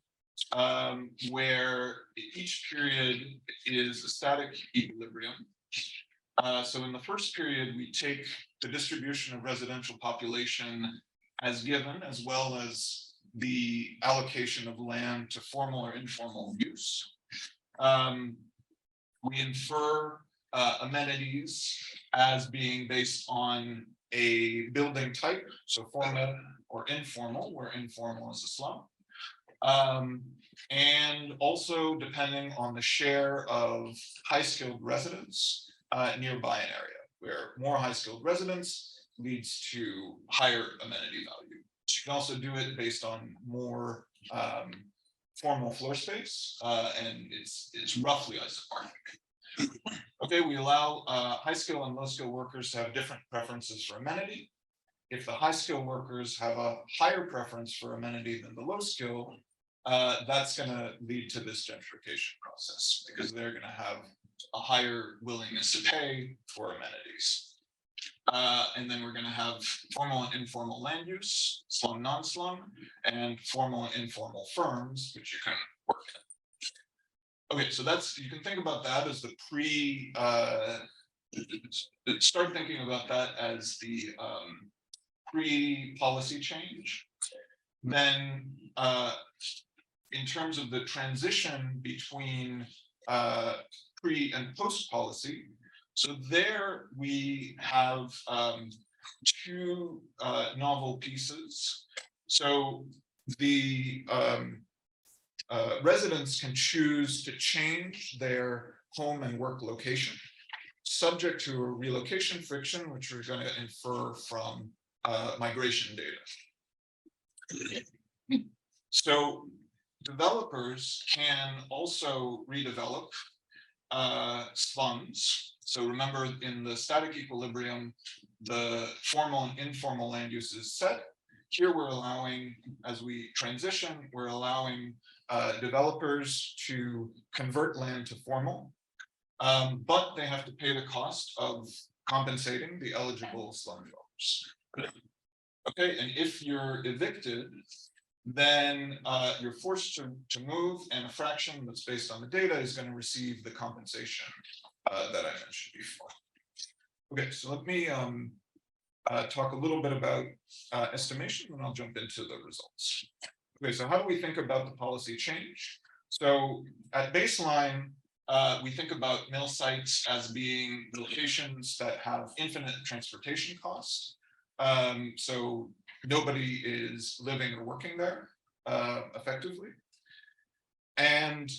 where each period is a static equilibrium. So in the first period, we take the distribution of residential population as given, as well as the allocation of land to formal or informal use. We infer amenities as being based on a building type, so formal or informal, where informal is a slum. And also depending on the share of high-skilled residents nearby an area, where more high-skilled residents leads to higher amenity value. You can also do it based on more formal floor space, and it's roughly isomorphic. Okay, we allow high-skill and low-skill workers to have different preferences for amenity. If the high-skill workers have a higher preference for amenity than the low-skill, that's going to lead to this gentrification process, because they're going to have a higher willingness to pay for amenities. And then we're going to have formal and informal land use, slum, non-slum, and formal and informal firms, which you can work in. Okay, so you can think about that as the start thinking about that as the pre-policy change. Then in terms of the transition between pre and post policy, so there we have 2 novel pieces. So the residents can choose to change their home and work location, subject to a relocation friction, which we're going to infer from migration data. So developers can also redevelop slums. So remember, in the static equilibrium, the formal and informal land use is set. Here we're allowing, as we transition, we're allowing developers to convert land to formal, but they have to pay the cost of compensating the eligible slum dwellers. Okay, and if you're evicted, then you're forced to move, and a fraction that's based on the data is going to receive the compensation that I mentioned before. Okay, so let me talk a little bit about estimation, and I'll jump into the results. Okay, so how do we think about the policy change? So at baseline, we think about mill sites as being locations that have infinite transportation costs. So nobody is living or working there effectively. And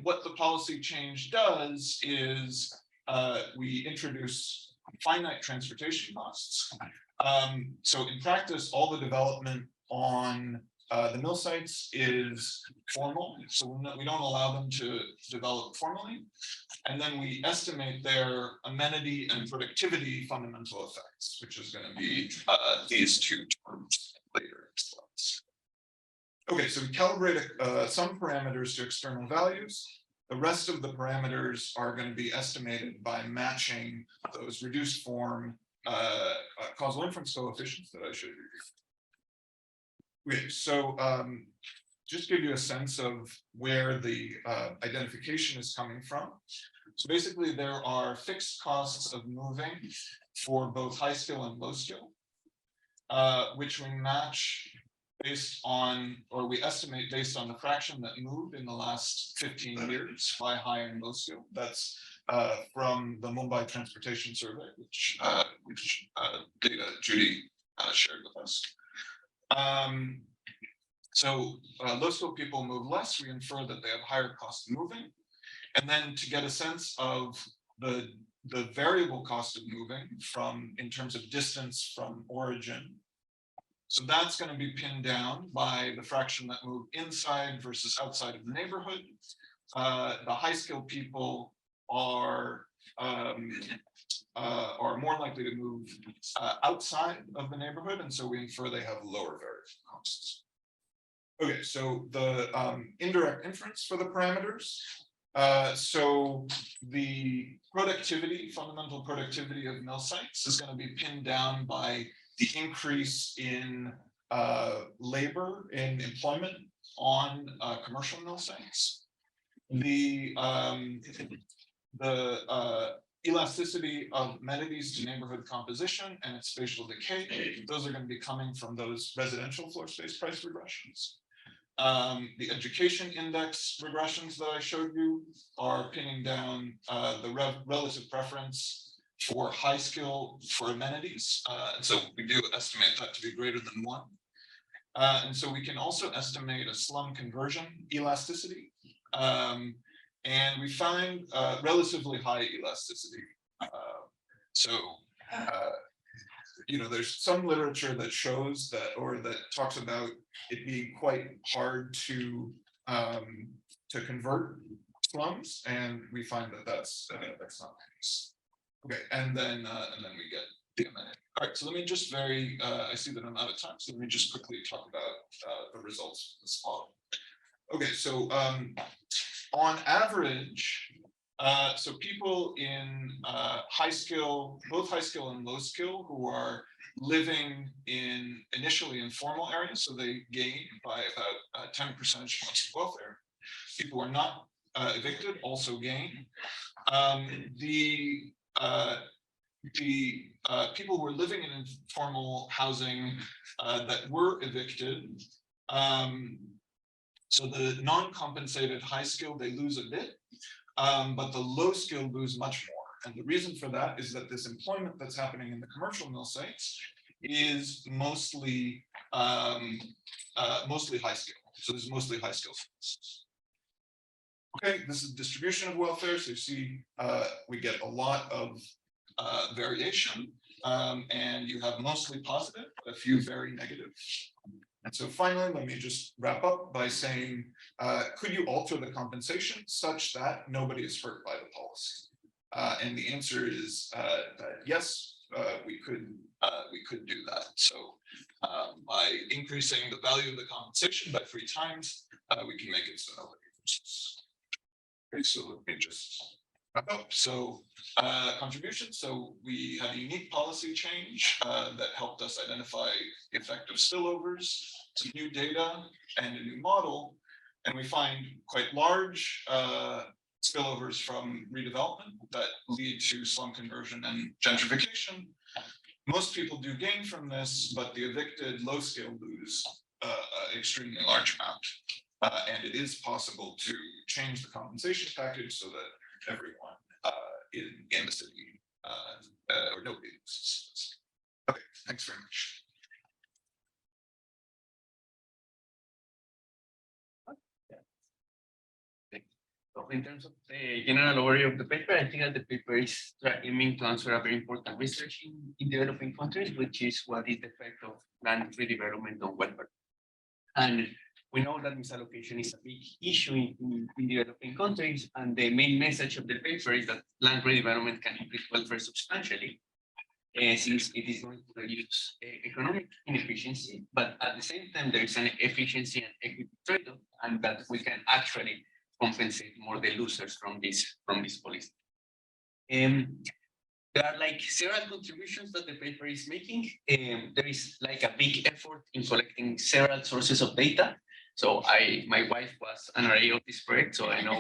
what the policy change does is we introduce finite transportation costs. So in practice, all the development on the mill sites is formal, so we don't allow them to develop formally. And then we estimate their amenity and productivity fundamental effects, which is going to be these 2 terms later in slides. Okay, so we calibrate some parameters to external values. The rest of the parameters are going to be estimated by matching those reduced form causal inference coefficients that I showed you. Okay, so just give you a sense of where the identification is coming from. So basically, there are fixed costs of moving for both high skill and low skill, which we match based on, or we estimate based on the fraction that moved in the last 15 years by high and low skill. That's from the Mumbai Transportation Survey, which data Judy shared with us. So low skill people move less. We infer that they have higher cost of moving. And then to get a sense of the variable cost of moving from in terms of distance from origin. So that's going to be pinned down by the fraction that move inside versus outside of the neighborhood. The high skilled people are more likely to move outside of the neighborhood, and so we infer they have lower variable costs. Okay, so the indirect inference for the parameters. So the productivity, fundamental productivity of mill sites is going to be pinned down by the increase in labor in employment on commercial mill sites. The elasticity of amenities to neighborhood composition and its spatial decay, those are going to be coming from those residential floor space price regressions. The education index regressions that I showed you are pinning down the relative preference for high skill for amenities. And so we do estimate that to be greater than 1. And so we can also estimate a slum conversion elasticity. And we find relatively high elasticity. You know, there's some literature that shows that, or that talks about it being quite hard to convert slums, and we find that that's not the case. Okay, and then we get the amenity. All right, so let me just I see that I'm out of time, so let me just quickly talk about the results of this model. Okay, so on average, so people in high skill, both high skill and low skill, who are living in initially informal areas, so they gain by about 10 percentage points of welfare. People who are not evicted also gain. The people who are living in informal housing that were evicted, so the non-compensated high skill, they lose a bit. But the low skill lose much more. And the reason for that is that this employment that's happening in the commercial mill sites is mostly mostly high skill. So there's mostly high skill sites. Okay, this is distribution of welfare. So you see we get a lot of variation, and you have mostly positive, a few very negative. And so finally, let me just wrap up by saying, could you alter the compensation such that nobody is hurt by the policy? And the answer is that yes, we could do that. So by increasing the value of the compensation by 3 times, we can make it so nobody loses. Okay, so let me just wrap up. So contribution. So we had a unique policy change that helped us identify the effect of spillovers, some new data, and a new model. And we find quite large spillovers from redevelopment that lead to slum conversion and gentrification. Most people do gain from this, but the evicted low skill lose an extremely large amount. And it is possible to change the compensation package so that everyone in the city or nobody loses. Okay, thanks very much. So in terms of the general overview of the paper, I think that the paper is aiming to answer a very important research in developing countries, which is what is the effect of land redevelopment on welfare. And we know that misallocation is a big issue in developing countries, and the main message of the paper is that land redevelopment can increase welfare substantially, since it is going to reduce economic inefficiency, but at the same time there is an efficiency and equity trade-off, and that we can actually compensate more the losers from this policy. There are like several contributions that the paper is making. There is like a big effort in collecting several sources of data. So my wife was an array of this project, so I know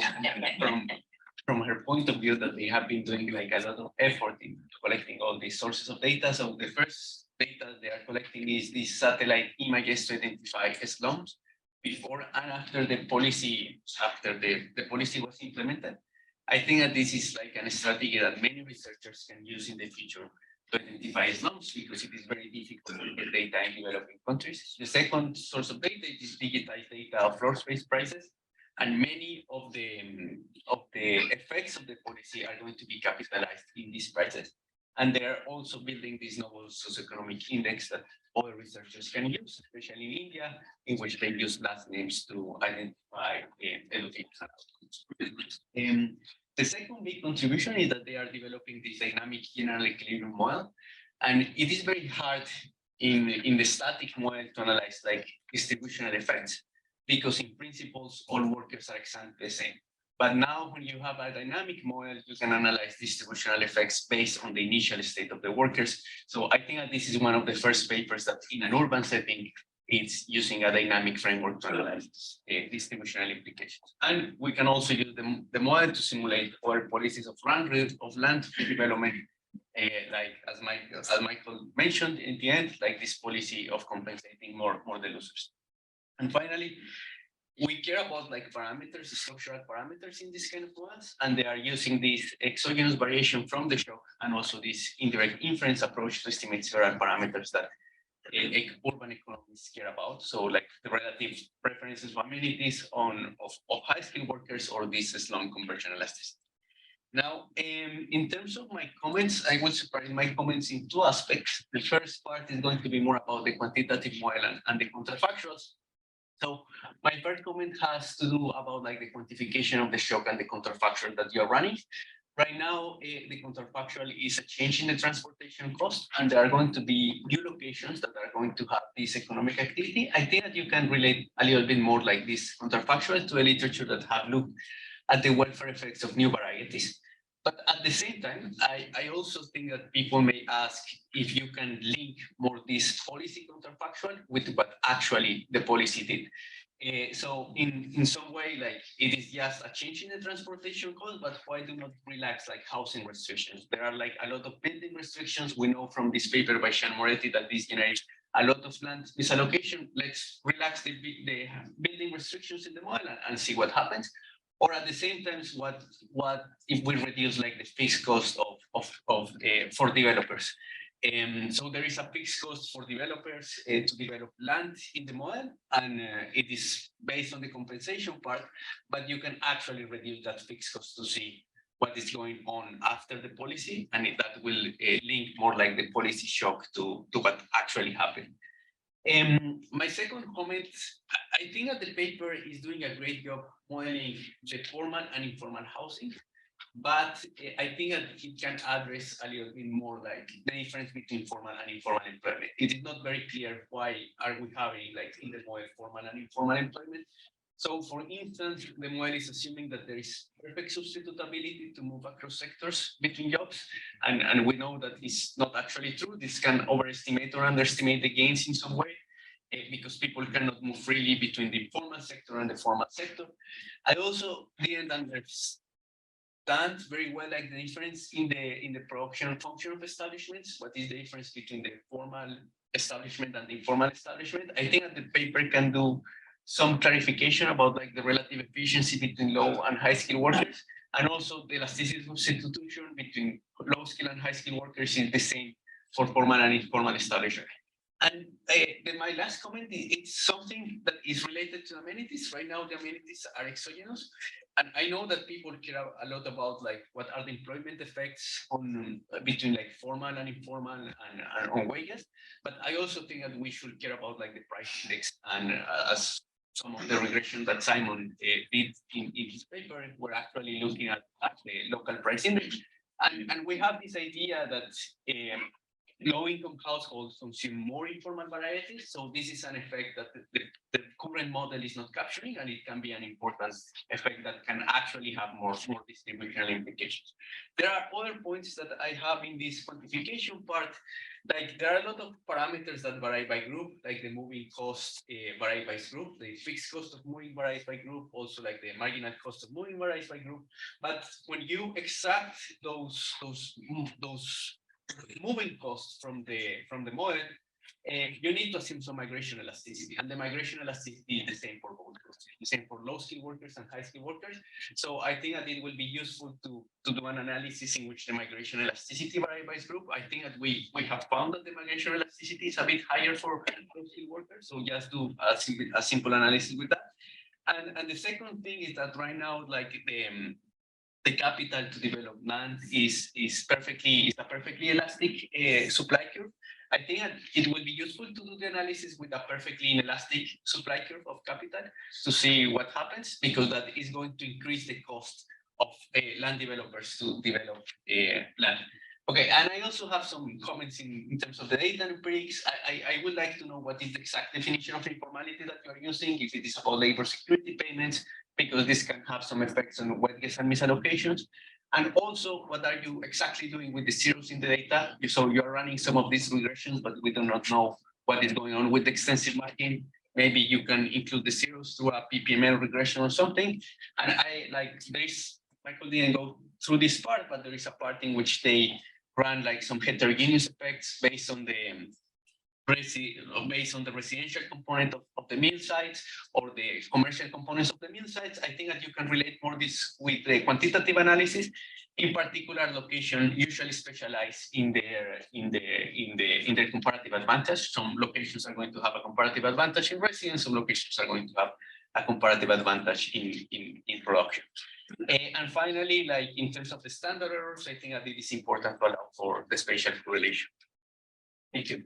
from her point of view that they have been doing like a lot of effort in collecting all these sources of data. So the first data they are collecting is these satellite images to identify slums before and after the policy, the policy was implemented. I think that this is like a strategy that many researchers can use in the future to identify slums because it is very difficult to get data in developing countries. The second source of data is digitized data of floor space prices, and many of the effects of the policy are going to be capitalized in these prices. And they are also building this novel socioeconomic index that other researchers can use, especially in India, in which they use last names to identify education. The second big contribution is that they are developing this dynamic general equilibrium model. And it is very hard in the static model to analyze like distributional effects, because in principles, all workers are exactly the same. But now when you have a dynamic model, you can analyze distributional effects based on the initial state of the workers. So I think that this is one of the first papers that in an urban setting, it's using a dynamic framework to analyze distributional implications. And we can also use the model to simulate other policies of land redevelopment, like as Michael mentioned in the end, like this policy of compensating more the losers. And finally, we care about like parameters, structural parameters in this kind of models, and they are using this exogenous variation from the shock and also this indirect inference approach to estimate several parameters that urban economists care about. So like the relative preferences of amenities of high-skilled workers or this slum conversion elasticity. Now, in terms of my comments, I will separate my comments in two aspects. The first part is going to be more about the quantitative model and the counterfactuals. So my first comment has to do about like the quantification of the shock and the counterfactual that you are running. Right now, the counterfactual is a change in the transportation cost, and there are going to be new locations that are going to have this economic activity. I think that you can relate a little bit more like this counterfactual to a literature that have looked at the welfare effects of new varieties. But at the same time, I also think that people may ask if you can link more this policy counterfactual with what actually the policy did. So in some way, like it is just a change in the transportation cost, but why do not relax like housing restrictions? There are like a lot of building restrictions. We know from this paper by Sean Moretti that this generates a lot of land misallocation. Let's relax the building restrictions in the model and see what happens. Or at the same time, what if we reduce like the fixed cost for developers? So there is a fixed cost for developers to develop land in the model, and it is based on the compensation part, but you can actually reduce that fixed cost to see what is going on after the policy, and that will link more like the policy shock to what actually happened. My second comment, I think that the paper is doing a great job modeling the formal and informal housing, but I think that it can address a little bit more like the difference between formal and informal employment. It is not very clear why are we having like in the model formal and informal employment. So for instance, the model is assuming that there is perfect substitutability to move across sectors between jobs. And we know that it's not actually true. This can overestimate or underestimate the gains in some way because people cannot move freely between the informal sector and the formal sector. I also didn't understand very well like the difference in the production function of establishments. What is the difference between the formal establishment and the informal establishment? I think that the paper can do some clarification about like the relative efficiency between low and high skilled workers, and also the elasticity of substitution between low skilled and high skilled workers is the same for formal and informal establishment. And then my last comment, it's something that is related to amenities. Right now, the amenities are exogenous. And I know that people care a lot about like what are the employment effects on between like formal and informal and on wages. But I also think that we should care about like the price index, and as some of the regression that Simon did in his paper, we're actually looking at the local price index. And we have this idea that low-income households consume more informal varieties. So this is an effect that the current model is not capturing, and it can be an important effect that can actually have more distributional implications. There are other points that I have in this quantification part. Like there are a lot of parameters that vary by group, like the moving cost vary by group, the fixed cost of moving varies by group, also like the marginal cost of moving varies by group. But when you extract those moving costs from the model, you need to assume some migration elasticity, and the migration elasticity is the same for both groups, the same for low skill workers and high skill workers. So I think that it will be useful to do an analysis in which the migration elasticity varies by group. I think that we have found that the migration elasticity is a bit higher for low skill workers. So just do a simple analysis with that. And the second thing is that right now, like the capital to develop land is a perfectly elastic supply curve. I think that it will be useful to do the analysis with a perfectly inelastic supply curve of capital to see what happens, because that is going to increase the cost of land developers to develop land. Okay, and I also have some comments in terms of the data and empirics. I would like to know what is the exact definition of informality that you are using, if it is about labor security payments, because this can have some effects on wet guess and misallocations. And also, what are you exactly doing with the zeros in the data? So you're running some of these regressions, but we do not know what is going on with the extensive marking. Maybe you can include the zeros through a PPML regression or something. And Michael didn't go through this part, but there is a part in which they run like some heterogeneous effects based on the residential component of the mill sites or the commercial components of the mill sites. I think that you can relate more this with the quantitative analysis. In particular, location usually specialize in their comparative advantage. Some locations are going to have a comparative advantage in residence. Some locations are going to have a comparative advantage in production. And finally, like in terms of the standard errors, I think that it is important to allow for the spatial correlation. Thank you.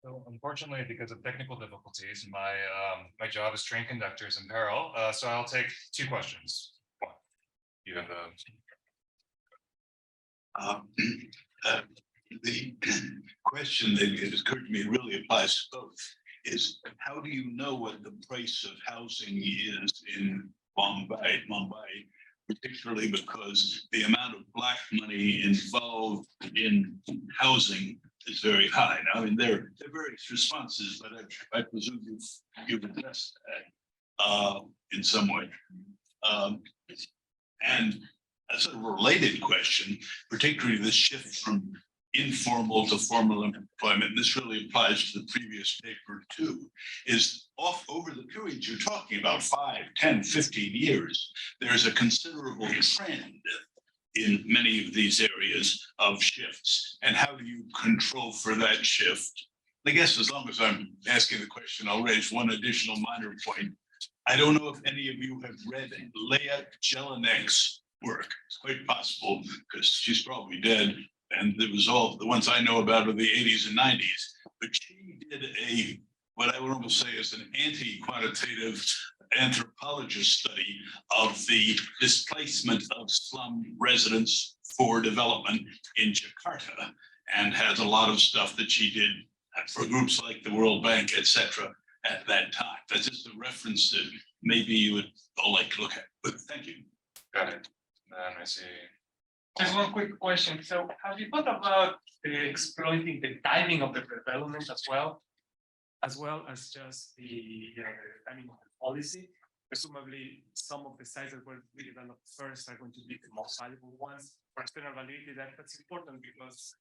So unfortunately, because of technical difficulties, my job as train conductor is in peril. So I'll take two questions. One, you have the question that has occurred to me really applies to both. Is how do you know what the price of housing is in Mumbai, particularly because the amount of black money involved in housing is very high. Now, I mean, there are various responses, but I presume you've addressed that in some way. And a sort of related question, particularly the shift from informal to formal employment, and this really applies to the previous paper too, is over the periods you're talking about, 5, 10, 15 years, there's a considerable trend in many of these areas of shifts. And how do you control for that shift? I guess as long as I'm asking the question, I'll raise one additional minor point. I don't know if any of you have read Leah Jelinek's work. It's quite possible because she's probably dead. And there was all the ones I know about are the 80s and 90s. But she did what I would almost say is an anti-quantitative anthropologist study of the displacement of slum residents for development in Jakarta, and has a lot of stuff that she did for groups like the World Bank, etc. at that time. That's just a reference that maybe you would all like to look at. But thank you. got it. Then I see. Just one quick question. So have you thought about exploiting the timing of the development as well as just the timing of the policy? Presumably, some of the sites that were redeveloped first are going to be the most valuable ones. For external validity, that's important because,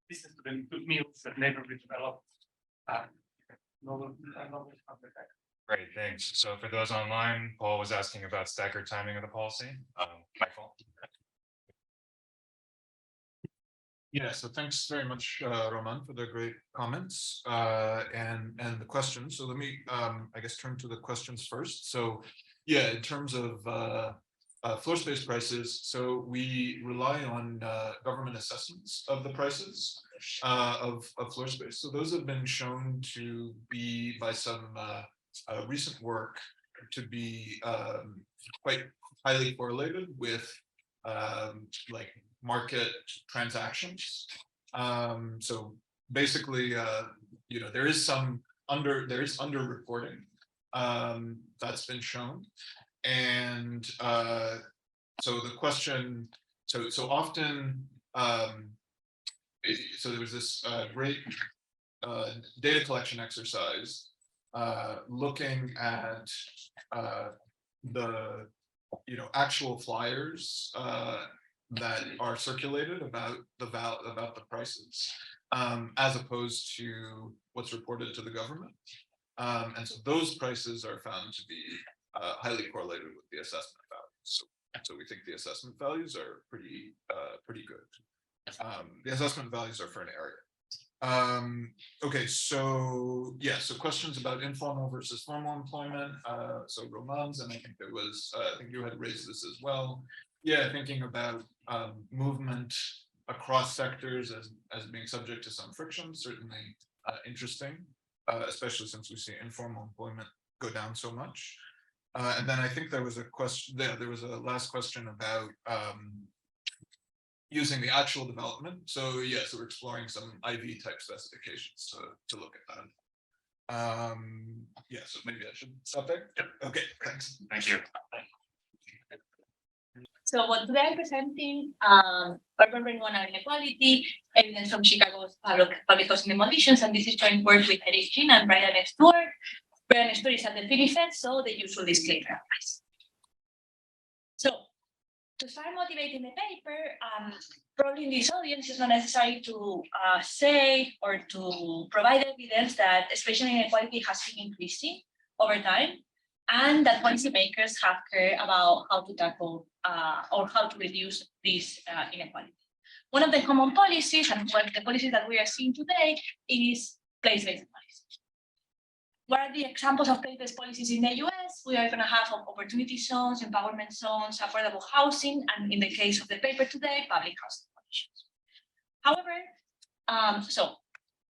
this is the mills that never redeveloped. Great, thanks. So for those online, Paul was asking about staggered timing of the policy. Michael. Yeah, so thanks very much, Roman, for the great comments and the questions. So let me, I guess, turn to the questions first. So yeah, in terms of floor space prices, so we rely on government assessments of the prices of floor space. So those have been shown to be by some recent work to be quite highly correlated with like market transactions. So basically, you know, there is underreporting that's been shown. And so the question, so often, so there was this great data collection exercise looking at the actual flyers that are circulated about the prices, as opposed to what's reported to the government. And so those prices are found to be highly correlated with the assessment values. So we think the assessment values are pretty good. The assessment values are for an area. Okay, so yeah, so questions about informal versus formal employment. So Roman's, and I think there was, I think you had raised this as well. Yeah, thinking about movement across sectors as being subject to some friction, certainly interesting, especially since we see informal employment go down so much. And then I think there was a question, there was a last question about using the actual development. So yeah, so we're exploring some IV type specifications to look at that. Yeah, so maybe I should stop there. Yep. Okay, thanks. Thank you. So what today I'm presenting, Urban Renewal and Inequality, evidence from Chicago's public housing demolitions, and this is joint work with Eric Jean and Brian Stewart. Brian Stewart is at the Fed, so the usual disclaimer applies. So to start motivating the paper, probably in this audience it's not necessary to say or to provide evidence that spatial inequality has been increasing over time, and that policymakers have cared about how to tackle or how to reduce this inequality. One of the common policies, and one of the policies that we are seeing today, is place-based policies. What are the examples of place-based policies in the US? We are going to have opportunity zones, empowerment zones, affordable housing, and in the case of the paper today, public housing conditions. However, so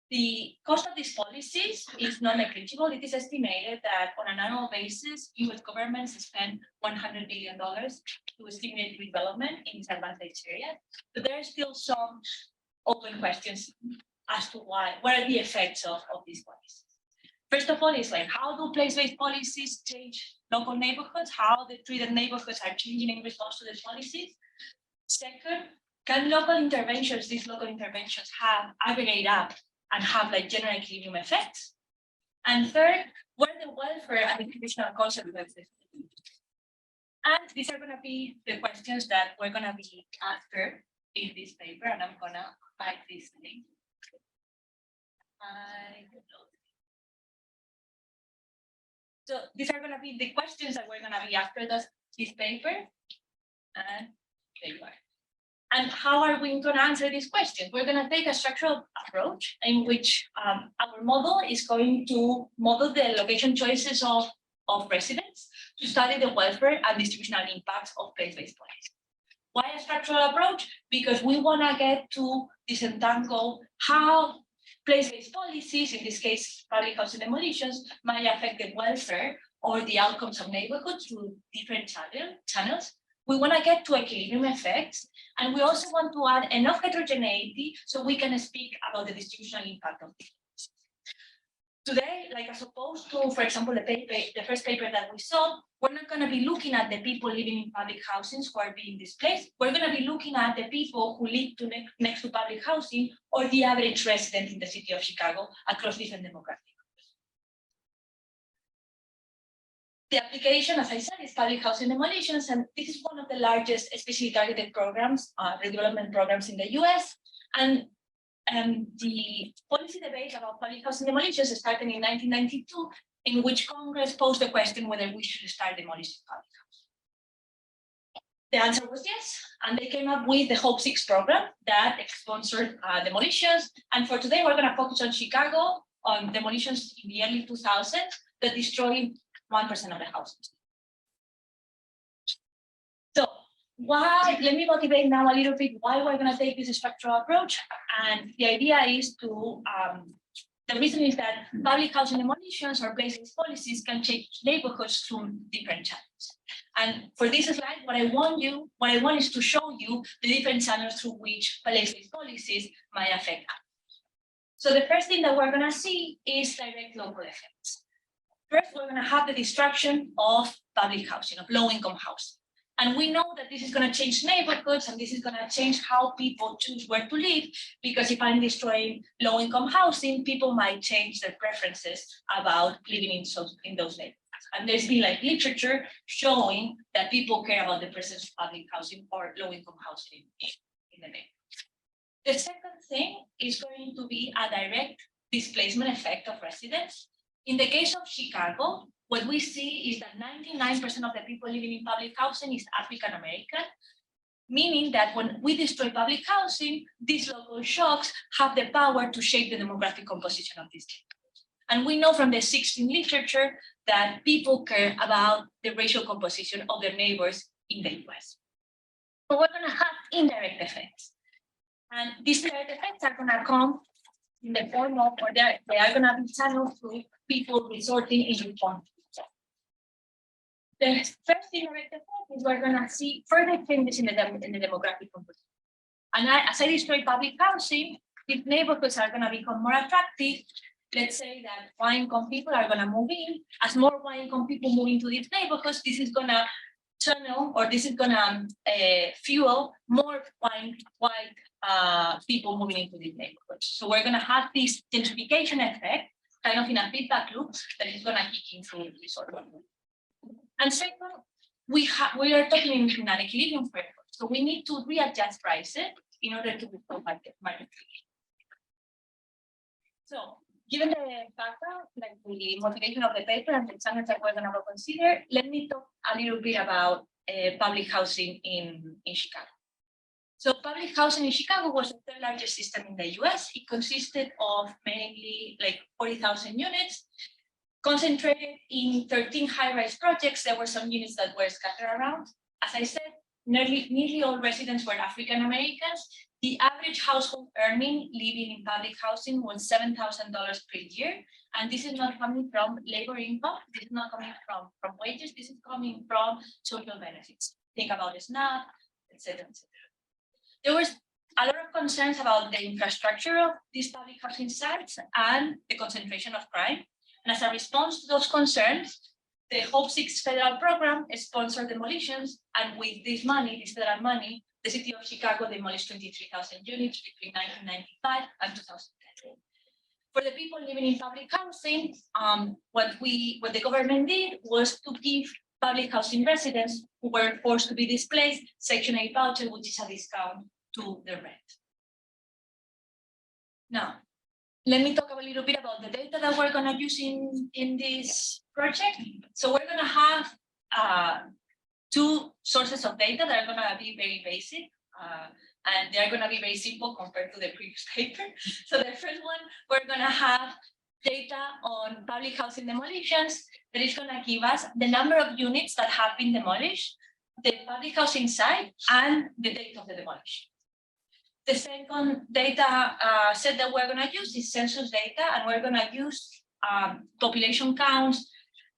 the cost of these policies is not negligible. It is estimated that on an annual basis, US governments spend $100 billion to stimulate development in disadvantaged areas. But there are still some open questions as to what are the effects of these policies. First of all, it's like, how do place-based policies change local neighborhoods? How the treated neighborhoods are changing in response to the policies? Second, can local interventions, these local interventions aggregate up and have like general equilibrium effects? And third, what are the welfare and institutional consequences? And these are going to be the questions that we're going to be after in this paper, and I'm going to hide this thing. So these are going to be the questions that we're going to be after this paper. And there you are. And how are we going to answer these questions? We're going to take a structural approach in which our model is going to model the location choices of residents to study the welfare and distributional impacts of place-based policies. Why a structural approach? Because we want to get to disentangle how place-based policies, in this case, public housing demolitions, might affect the welfare or the outcomes of neighborhoods through different channels. We want to get to equilibrium effects, and we also want to add enough heterogeneity so we can speak about the distributional impact of these policies. Today, like as opposed to, for example, the first paper that we saw, we're not going to be looking at the people living in public housings who are being displaced. We're going to be looking at the people who live next to public housing or the average resident in the city of Chicago across different demographics. The application, as I said, is public housing demolitions, and this is one of the largest especially targeted programs, redevelopment programs in the US. And the policy debate about public housing demolitions started in 1992, in which Congress posed the question whether we should start demolishing public housing. The answer was yes, and they came up with the Hope 6 program that sponsored demolitions. And for today, we're going to focus on Chicago, on demolitions in the early 2000s that destroyed 1% of the houses. So why, let me motivate now a little bit why we're going to take this structural approach. And the idea is to The reason is that public housing demolitions or place-based policies can change neighborhoods through different channels. And for this slide, what I want is to show you the different channels through which place-based policies might affect us. So the first thing that we're gonna see is direct local effects. First, we're gonna have the destruction of public housing, of low-income housing. And we know that this is going to change neighborhoods and this is going to change how people choose where to live, because if I'm destroying low-income housing, people might change their preferences about living in those neighborhoods. And there's been like literature showing that people care about the presence of public housing or low-income housing in the neighborhood. The second thing is going to be a direct displacement effect of residents. In the case of Chicago, what we see is that 99% of the people living in public housing is African American, meaning that when we destroy public housing, these local shocks have the power to shape the demographic composition of these neighborhoods. And we know from the 16 literature that people care about the racial composition of their neighbors in the US. But we're going to have indirect effects. And these indirect effects are going to come in the form of, or they are going to be channeled through people resorting in response. The first indirect effect is we're going to see further changes in the demographic composition. And as I destroy public housing, if neighborhoods are going to become more attractive, let's say that high-income people are going to move in. As more high-income people move into these neighborhoods, this is going to channel, or this is going to fuel more white people moving into these neighborhoods. So we're going to have this gentrification effect, kind of in a feedback loop that is going to kick in through this sort of. And second, we are talking in an equilibrium framework, so we need to readjust prices in order to restore market. So, given the background, like the motivation of the paper and the channels that we're going to consider, let me talk a little bit about public housing in Chicago. So, public housing in Chicago was the third largest system in the US. It consisted of mainly like 40,000 units. Concentrated in 13 high-rise projects. There were some units that were scattered around. As I said, nearly all residents were African Americans. The average household earning living in public housing was $7,000 per year. And this is not coming from labor income. This is not coming from wages. This is coming from social benefits. Think about the SNAP, etc., etc. There was a lot of concerns about the infrastructure of these public housing sites and the concentration of crime. And as a response to those concerns, the Hope 6 federal program sponsored demolitions, and with this money, this federal money, the city of Chicago demolished 23,000 units between 1995 and 2010. For the people living in public housing, what the government did was to give public housing residents who were forced to be displaced Section 8 voucher, which is a discount to the rent. Now, let me talk a little bit about the data that we're going to use in this project. So we're going to have two sources of data that are going to be very basic, and they're going to be very simple compared to the previous paper. So the first one, we're going to have data on public housing demolitions that is going to give us the number of units that have been demolished, the public housing site, and the date of the demolition. The second data set that we're going to use is census data, and we're going to use population counts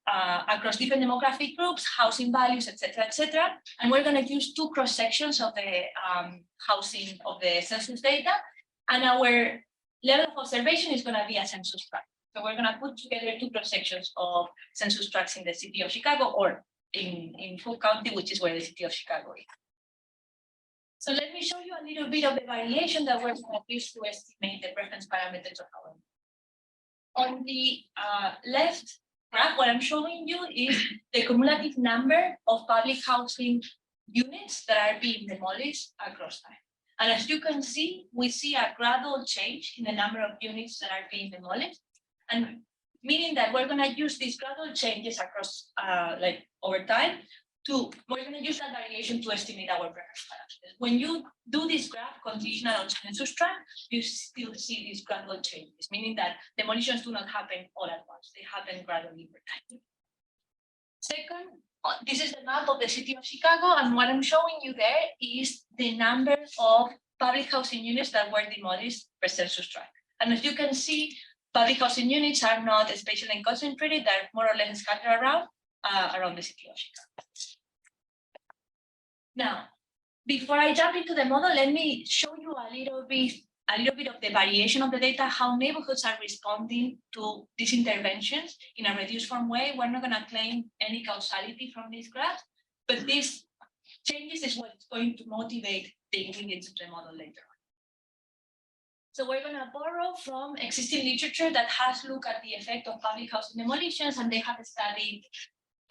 across different demographic groups, housing values, etc. And we're going to use two cross sections of the housing of the census data, and our level of observation is going to be a census tract. So we're going to put together two cross sections of census tracts in the city of Chicago, or in Fulton County, which is where the city of Chicago is. So let me show you a little bit of the variation that we're going to use to estimate the reference parameters of our model. On the left graph, what I'm showing you is the cumulative number of public housing units that are being demolished across time. And as you can see, we see a gradual change in the number of units that are being demolished, and meaning that we're going to use these gradual changes across like over time. We're going to use that variation to estimate our reference parameters. When you do this graph conditional on census tract, you still see these gradual changes, meaning that demolitions do not happen all at once. They happen gradually over time. Second, this is the map of the city of Chicago, and what I'm showing you there is the number of public housing units that were demolished per census tract. And as you can see, public housing units are not spatially concentrated, they're more or less scattered around the city of Chicago. Now, before I jump into the model, let me show you a little bit of the variation of the data, how neighborhoods are responding to these interventions in a reduced form way. We're not going to claim any causality from this graph, but this changes is what's going to motivate the ingredients of the model later on. So we're going to borrow from existing literature that has looked at the effect of public housing demolitions, and they have studied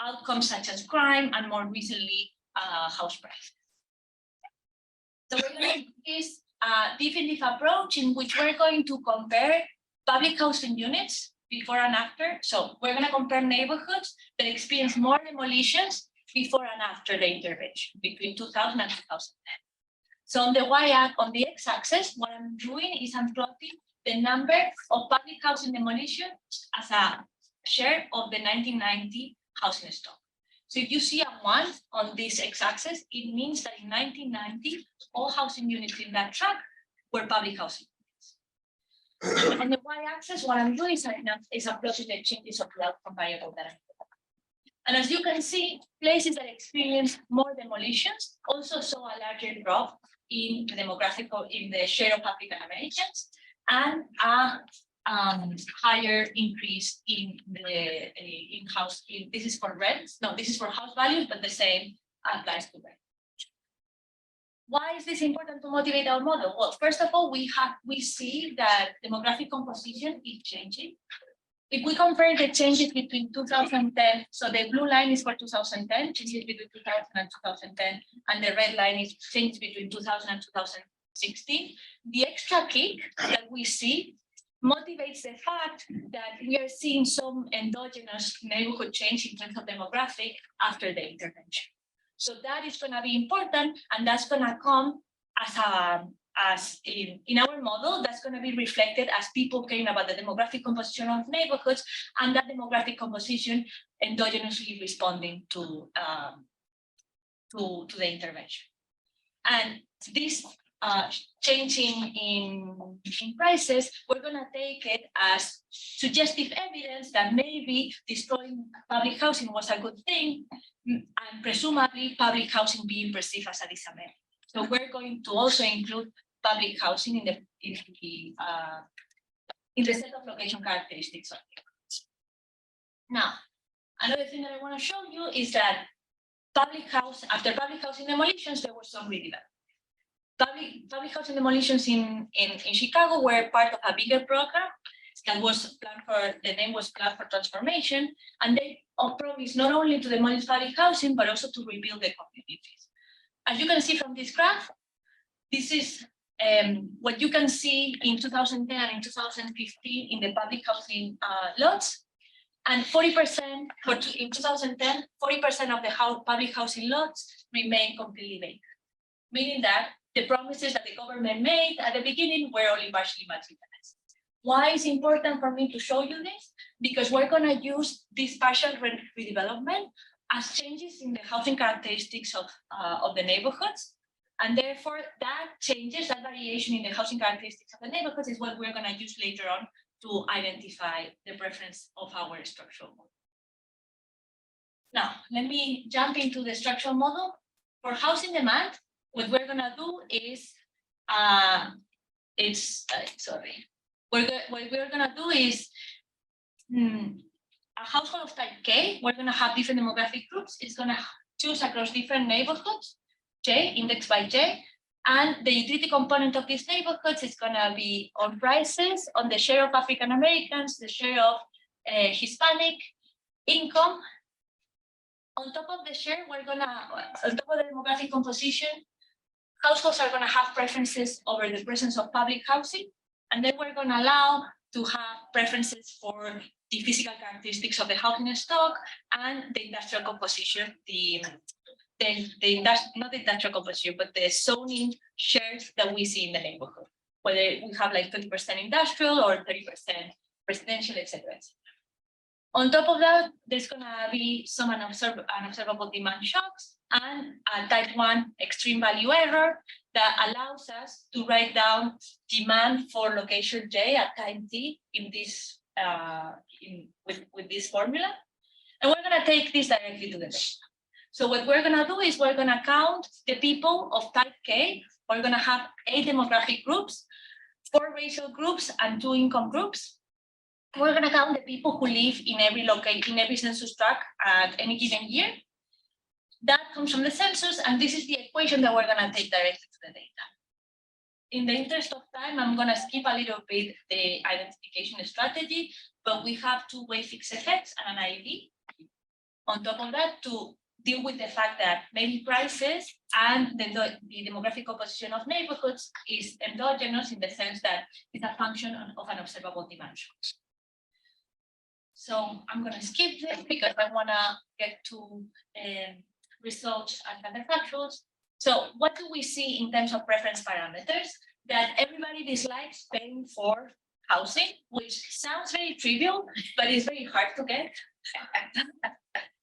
outcomes such as crime and more recently house prices. So we're going to use this definitive approach in which we're going to compare public housing units before and after. So we're going to compare neighborhoods that experience more demolitions before and after the intervention between 2000 and 2010. So on the x-axis, what I'm doing is I'm plotting the number of public housing demolitions as a share of the 1990 housing stock. So if you see a 1 on this x-axis, it means that in 1990, all housing units in that tract were public housing units. On the y-axis, what I'm doing is I'm plotting the changes of the outcome variable that I'm doing. And as you can see, places that experience more demolitions also saw a larger drop in the share of African Americans and a higher increase in this is for rents. No, this is for house values, but the same applies to rent. Why is this important to motivate our model? Well, first of all, we see that demographic composition is changing. If we compare the changes between 2010, so the blue line is for 2010, changes between 2000 and 2010, and the red line is changes between 2000 and 2016. The extra kick that we see motivates the fact that we are seeing some endogenous neighborhood change in terms of demographic after the intervention. So that is going to be important, and that's going to come as in our model, that's going to be reflected as people caring about the demographic composition of neighborhoods and that demographic composition endogenously responding to the intervention. And this changing in prices, we're going to take it as suggestive evidence that maybe destroying public housing was a good thing, and presumably public housing being perceived as a disability. So we're going to also include public housing in the set of location characteristics of neighborhoods. Now, another thing that I want to show you is that after public housing demolitions, there was some redevelopment. Public housing demolitions in Chicago were part of a bigger program that was planned for, the name was Plan for Transformation, and they promised not only to demolish public housing, but also to rebuild the communities. As you can see from this graph, this is what you can see in 2010 and in 2015 in the public housing lots. And 40% in 2010, 40% of the public housing lots remain completely vacant, meaning that the promises that the government made at the beginning were only partially materialized. Why is it important for me to show you this? Because we're going to use this partial redevelopment as changes in the housing characteristics of the neighborhoods. And therefore, that variation in the housing characteristics of the neighborhoods is what we're going to use later on to identify the preference of our structural model. Now, let me jump into the structural model. For housing demand, what we're going to do is, what we're going to do is, a household of type K, we're going to have different demographic groups. It's going to choose across different neighborhoods, J, indexed by J, and the utility component of these neighborhoods is going to be on prices, on the share of African Americans, the share of Hispanic income. On top of the share, on top of the demographic composition, households are going to have preferences over the presence of public housing, and then we're going to allow to have preferences for the physical characteristics of the housing stock and the industrial composition, not the industrial composition, but the zoning shares that we see in the neighborhood, whether we have like 30% industrial or 30% residential, etc. On top of that, there's going to be some unobservable demand shocks and a type 1 extreme value error that allows us to write down demand for location J at time T in this with this formula. And we're gonna take this directly to the data. So what we're gonna do is we're gonna count the people of type K. We're gonna have 8 demographic groups, 4 racial groups, and 2 income groups. We're gonna count the people who live in every census tract at any given year. That comes from the census, and this is the equation that we're gonna take directly to the data. In the interest of time, I'm gonna skip a little bit the identification strategy, but we have 2-way fixed effects and an IIEP. On top of that, to deal with the fact that maybe prices and the demographic composition of neighborhoods is endogenous in the sense that it's a function of an observable demand shock. So I'm gonna skip this because I wanna get to results and counterfactuals. So what do we see in terms of reference parameters? That everybody dislikes paying for housing, which sounds very trivial, but it's very hard to get.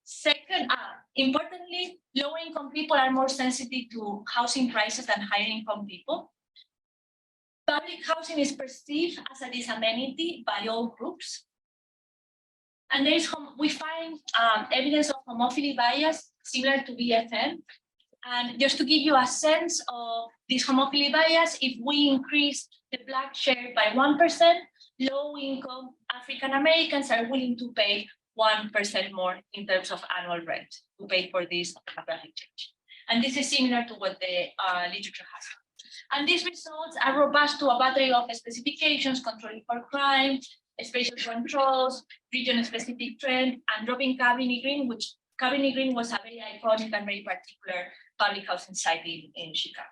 Second, importantly, low income people are more sensitive to housing prices than higher income people. Public housing is perceived as a disamenity by all groups. And we find evidence of homophily bias similar to BFM. And just to give you a sense of this homophily bias, if we increase the Black share by 1%, low income African Americans are willing to pay 1% more in terms of annual rent to pay for this demographic change. And this is similar to what the literature has. And these results are robust to a battery of specifications, controlling for crime, spatial controls, region-specific trend, and dropping Cabrini Green, which Cabrini Green was a very iconic and very particular public housing site in Chicago.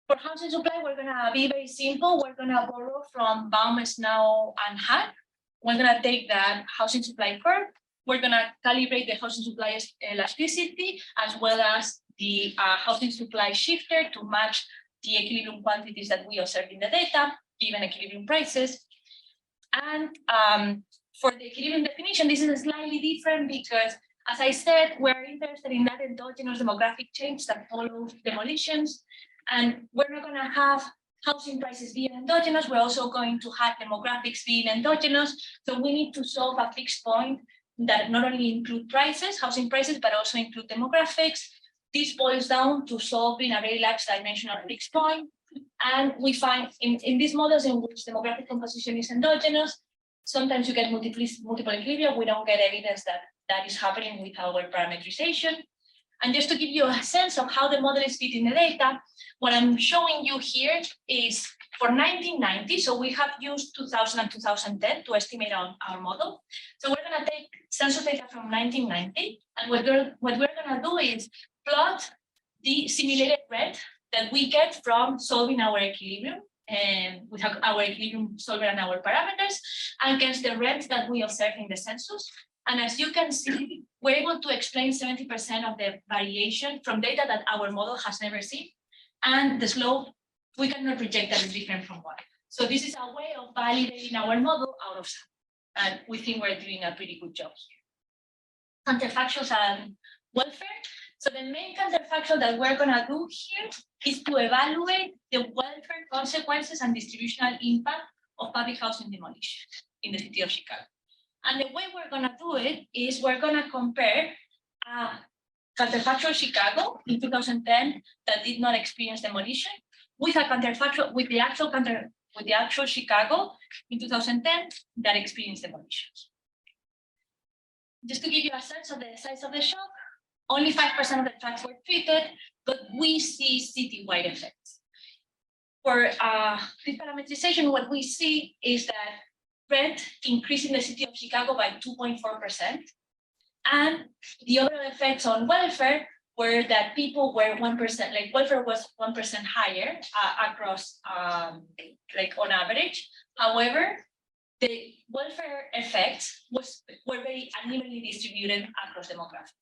For housing supply, we're gonna be very simple. We're gonna borrow from Baum, Snow, and Hack. We're gonna take that housing supply curve. We're gonna calibrate the housing supply elasticity as well as the housing supply shifter to match the equilibrium quantities that we observe in the data, given equilibrium prices. And for the equilibrium definition, this is slightly different because, as I said, we're interested in that endogenous demographic change that follows demolitions. And we're not gonna have housing prices being endogenous, we're also going to have demographics being endogenous. So we need to solve a fixed point that not only include prices, housing prices, but also include demographics. This boils down to solving a very large dimensional fixed point. And we find in these models in which demographic composition is endogenous, sometimes you get multiple equilibria. We don't get evidence that that is happening with our parametrization. And just to give you a sense of how the model is fitting the data, what I'm showing you here is for 1990, so we have used 2000 and 2010 to estimate our model. So we're gonna take census data from 1990, and what we're gonna do is plot the simulated rent that we get from solving our equilibrium, and we have our equilibrium solver and our parameters against the rent that we observe in the census. And as you can see, we're able to explain 70% of the variation from data that our model has never seen. And the slope, we cannot reject that is different from one. So this is a way of validating our model out of some. And we think we're doing a pretty good job here. Counterfactuals and welfare. So the main counterfactual that we're gonna do here is to evaluate the welfare consequences and distributional impact of public housing demolition in the city of Chicago. And the way we're gonna do it is we're gonna compare counterfactual Chicago in 2010 that did not experience demolition with a counterfactual with the actual Chicago in 2010 that experienced demolition. Just to give you a sense of the size of the shock, only 5% of the tracts were treated, but we see citywide effects. For this parametrization, what we see is that rent increased in the city of Chicago by 2.4%. And the other effects on welfare were that people were 1%, like welfare was 1% higher across, like on average. However, the welfare effects were very unevenly distributed across demographics.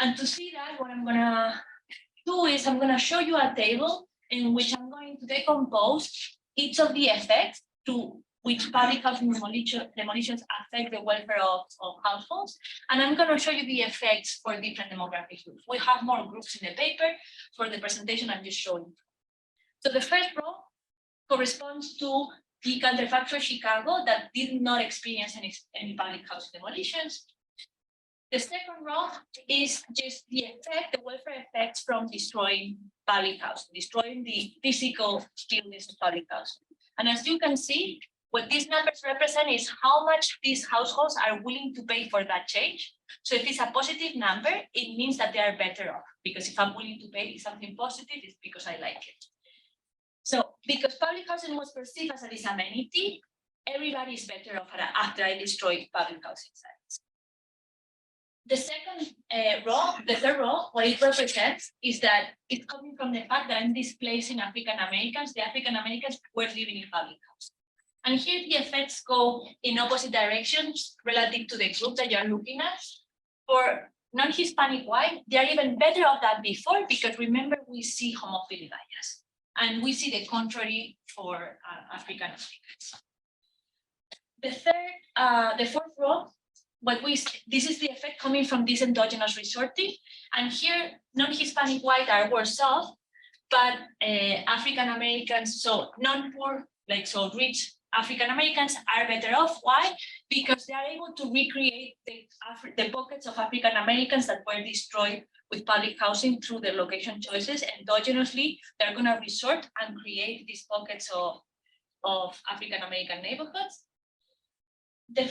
And to see that, what I'm gonna do is I'm gonna show you a table in which I'm going to decompose each of the effects to which public housing demolitions affect the welfare of households. And I'm going to show you the effects for different demographic groups. We have more groups in the paper. For the presentation, I'm just showing. So the first row corresponds to the counterfactual Chicago that did not experience any public housing demolitions. The second row is just the effect, the welfare effects from destroying public housing, destroying the physical buildings of public housing. And as you can see, what these numbers represent is how much these households are willing to pay for that change. So if it's a positive number, it means that they are better off, because if I'm willing to pay something positive, it's because I like it. So because public housing was perceived as a disamenity, everybody is better off after I destroy public housing sites. The second row, the third row, what it represents is that it's coming from the fact that I'm displacing African Americans. The African Americans were living in public housing. And here the effects go in opposite directions relative to the group that you're looking at. For non-Hispanic white, they're even better off than before, because remember, we see homophily bias. And we see the contrary for African Americans. The fourth row, this is the effect coming from this endogenous resorting. And here, non-Hispanic white are worse off, but African Americans, so non-poor, so rich African Americans are better off. Why? Because they are able to recreate the pockets of African Americans that were destroyed with public housing through their location choices. Endogenously, they're going to resort and create these pockets of African American neighborhoods. The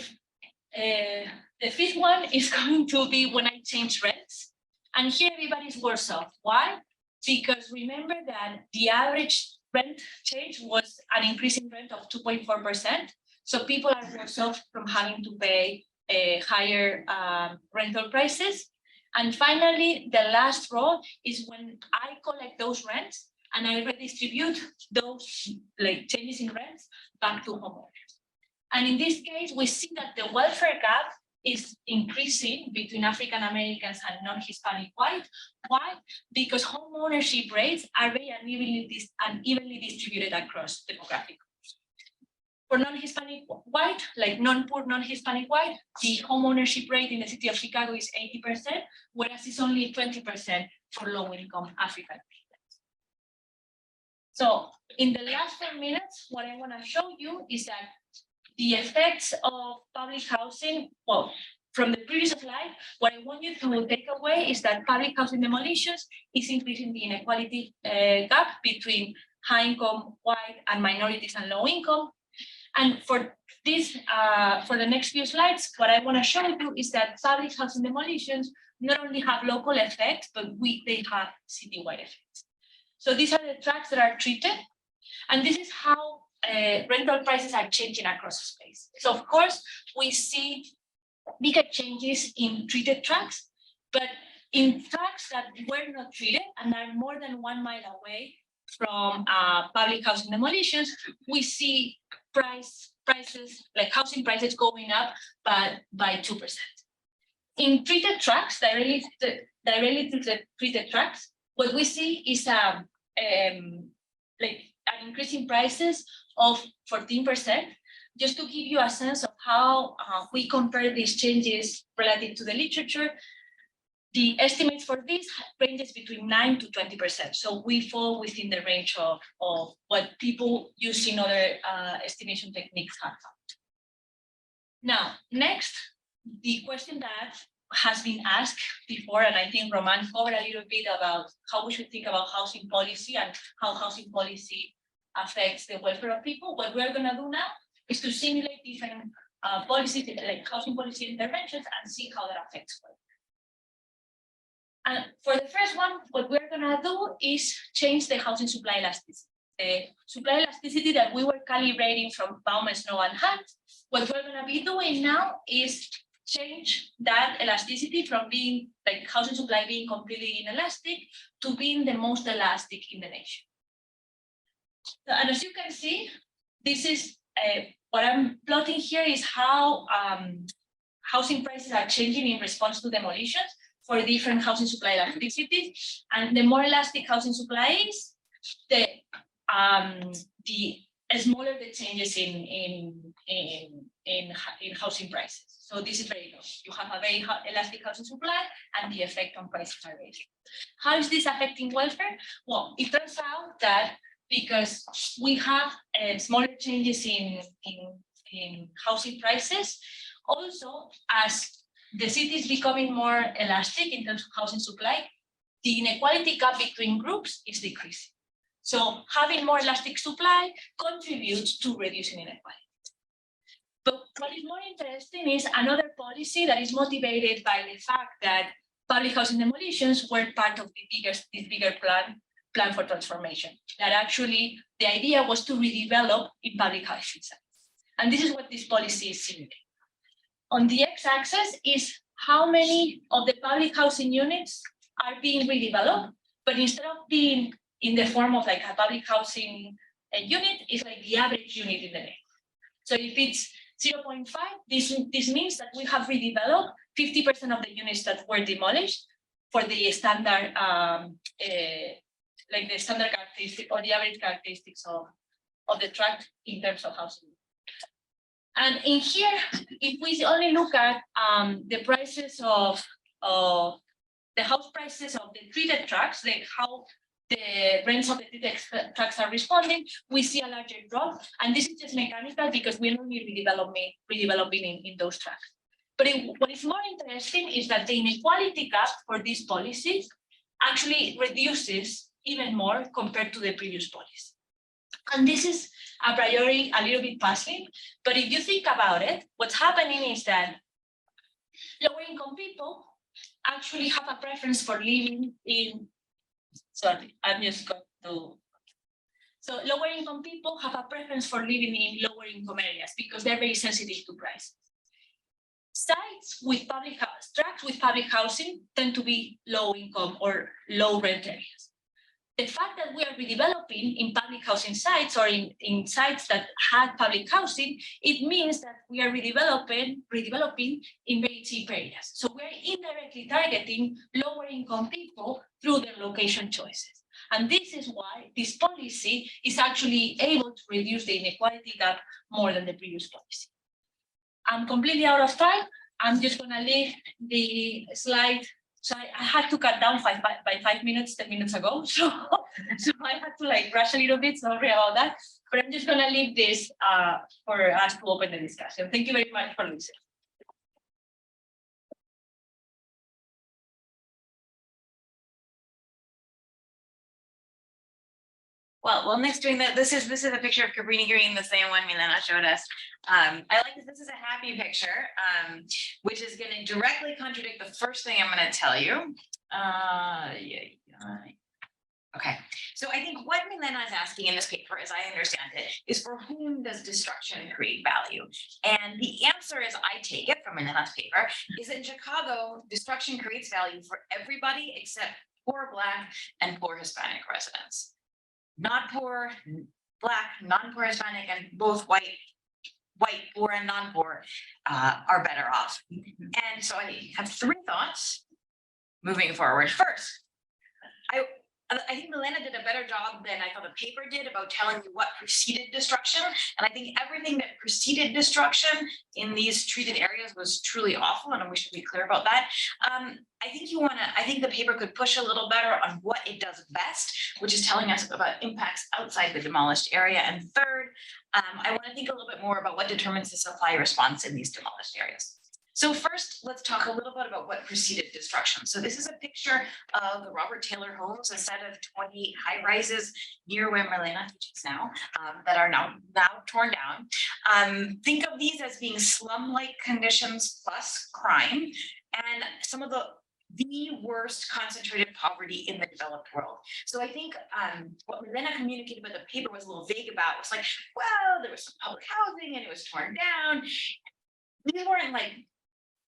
fifth one is going to be when I change rents. And here everybody's worse off. Why? Because remember that the average rent change was an increase in rent of 2.4%. So people are worse off from having to pay higher rental prices. And finally, the last row is when I collect those rents and I redistribute those changes in rents back to homeowners. And in this case, we see that the welfare gap is increasing between African Americans and non-Hispanic white. Why? Because home ownership rates are very unevenly distributed across demographic groups. For non-Hispanic white, like non-poor non-Hispanic white, the home ownership rate in the city of Chicago is 80%, whereas it's only 20% for low-income African Americans. So in the last 10 minutes, what I want to show you is that the effects of public housing, well, from the previous slide, what I want you to take away is that public housing demolitions is increasing the inequality gap between high-income white and minorities and low-income. And for this, for the next few slides, what I want to show you is that public housing demolitions not only have local effects, but they have citywide effects. So these are the tracts that are treated, and this is how rental prices are changing across the space. So of course, we see bigger changes in treated tracts, but in tracts that were not treated and are more than 1 mile away from public housing demolitions, we see prices, like housing prices going up by 2%. In treated tracts, directly to the treated tracts, what we see is like an increase in prices of 14%. Just to give you a sense of how we compare these changes relative to the literature, the estimates for this ranges between 9 to 20%. So we fall within the range of what people using other estimation techniques have found. Now, next, the question that has been asked before, and I think Roman covered a little bit about how we should think about housing policy and how housing policy affects the welfare of people. What we're going to do now is to simulate different policies, like housing policy interventions, and see how that affects welfare. And for the first one, what we're going to do is change the housing supply elasticity. The supply elasticity that we were calibrating from Baum, Snow, and Hunt, what we're going to be doing now is change that elasticity from being like housing supply being completely inelastic to being the most elastic in the nation. So, and as you can see, this is what I'm plotting here is how housing prices are changing in response to demolitions for different housing supply elasticities. And the more elastic housing supply is, the smaller the changes in housing prices. So this is very low. You have a very elastic housing supply, and the effect on prices are very low. How is this affecting welfare? Well, it turns out that because we have smaller changes in housing prices, also as the city is becoming more elastic in terms of housing supply, the inequality gap between groups is decreasing. So having more elastic supply contributes to reducing inequality. But what is more interesting is another policy that is motivated by the fact that public housing demolitions were part of this bigger plan for transformation. That actually the idea was to redevelop in public housing sites. And this is what this policy is simulating. On the x-axis is how many of the public housing units are being redeveloped, but instead of being in the form of like a public housing unit, it's like the average unit in the neighborhood. So if it's 0.5, this means that we have redeveloped 50% of the units that were demolished for the standard, like the standard characteristic or the average characteristics of the tract in terms of housing. And in here, if we only look at the prices of the house prices of the treated tracts, how the rents of the treated tracts are responding, we see a larger drop. And this is just mechanical because we're only redeveloping in those tracts. But what is more interesting is that the inequality gap for these policies actually reduces even more compared to the previous policy. And this is a priori a little bit puzzling, but if you think about it, what's happening is that lower income people actually have a preference for living in, sorry, I'm just going to, so lower income people have a preference for living in lower income areas because they're very sensitive to prices. Sites with public house, tracts with public housing tend to be low income or low rent areas. The fact that we are redeveloping in public housing sites or in sites that had public housing, it means that we are redeveloping in very cheap areas. So we're indirectly targeting lower income people through their location choices. And this is why this policy is actually able to reduce the inequality gap more than the previous policy. I'm completely out of time. I'm just gonna leave the slide. So I had to cut down by 5 minutes, 10 minutes ago. So I had to like rush a little bit, sorry about that. But I'm just gonna leave this for us to open the discussion. Thank you very much for listening. Well, next doing that, this is a picture of Cabrini Green, the same one Milena showed us. I like this. This is a happy picture, which is going to directly contradict the first thing I'm going to tell you. Okay, so I think what Milena is asking in this paper, as I understand it, is for whom does destruction create value? And the answer, as I take it from Milena's paper, is that in Chicago, destruction creates value for everybody except poor Black and poor Hispanic residents. Not poor Black, non-poor Hispanic, and both white, poor and non-poor are better off. And so I have 3 thoughts moving forward. First, I think Milena did a better job than I thought the paper did about telling you what preceded destruction. And I think everything that preceded destruction in these treated areas was truly awful, and we should be clear about that. I think the paper could push a little better on what it does best, which is telling us about impacts outside the demolished area. And third, I want to think a little bit more about what determines the supply response in these demolished areas. So first, let's talk a little bit about what preceded destruction. So this is a picture of the Robert Taylor homes, a set of 28 high rises near where Milena teaches now, that are now torn down. Think of these as being slum-like conditions plus crime, and some of the worst concentrated poverty in the developed world. So I think what Milena communicated with the paper was a little vague about. It was like, well, there was some public housing and it was torn down. These weren't like,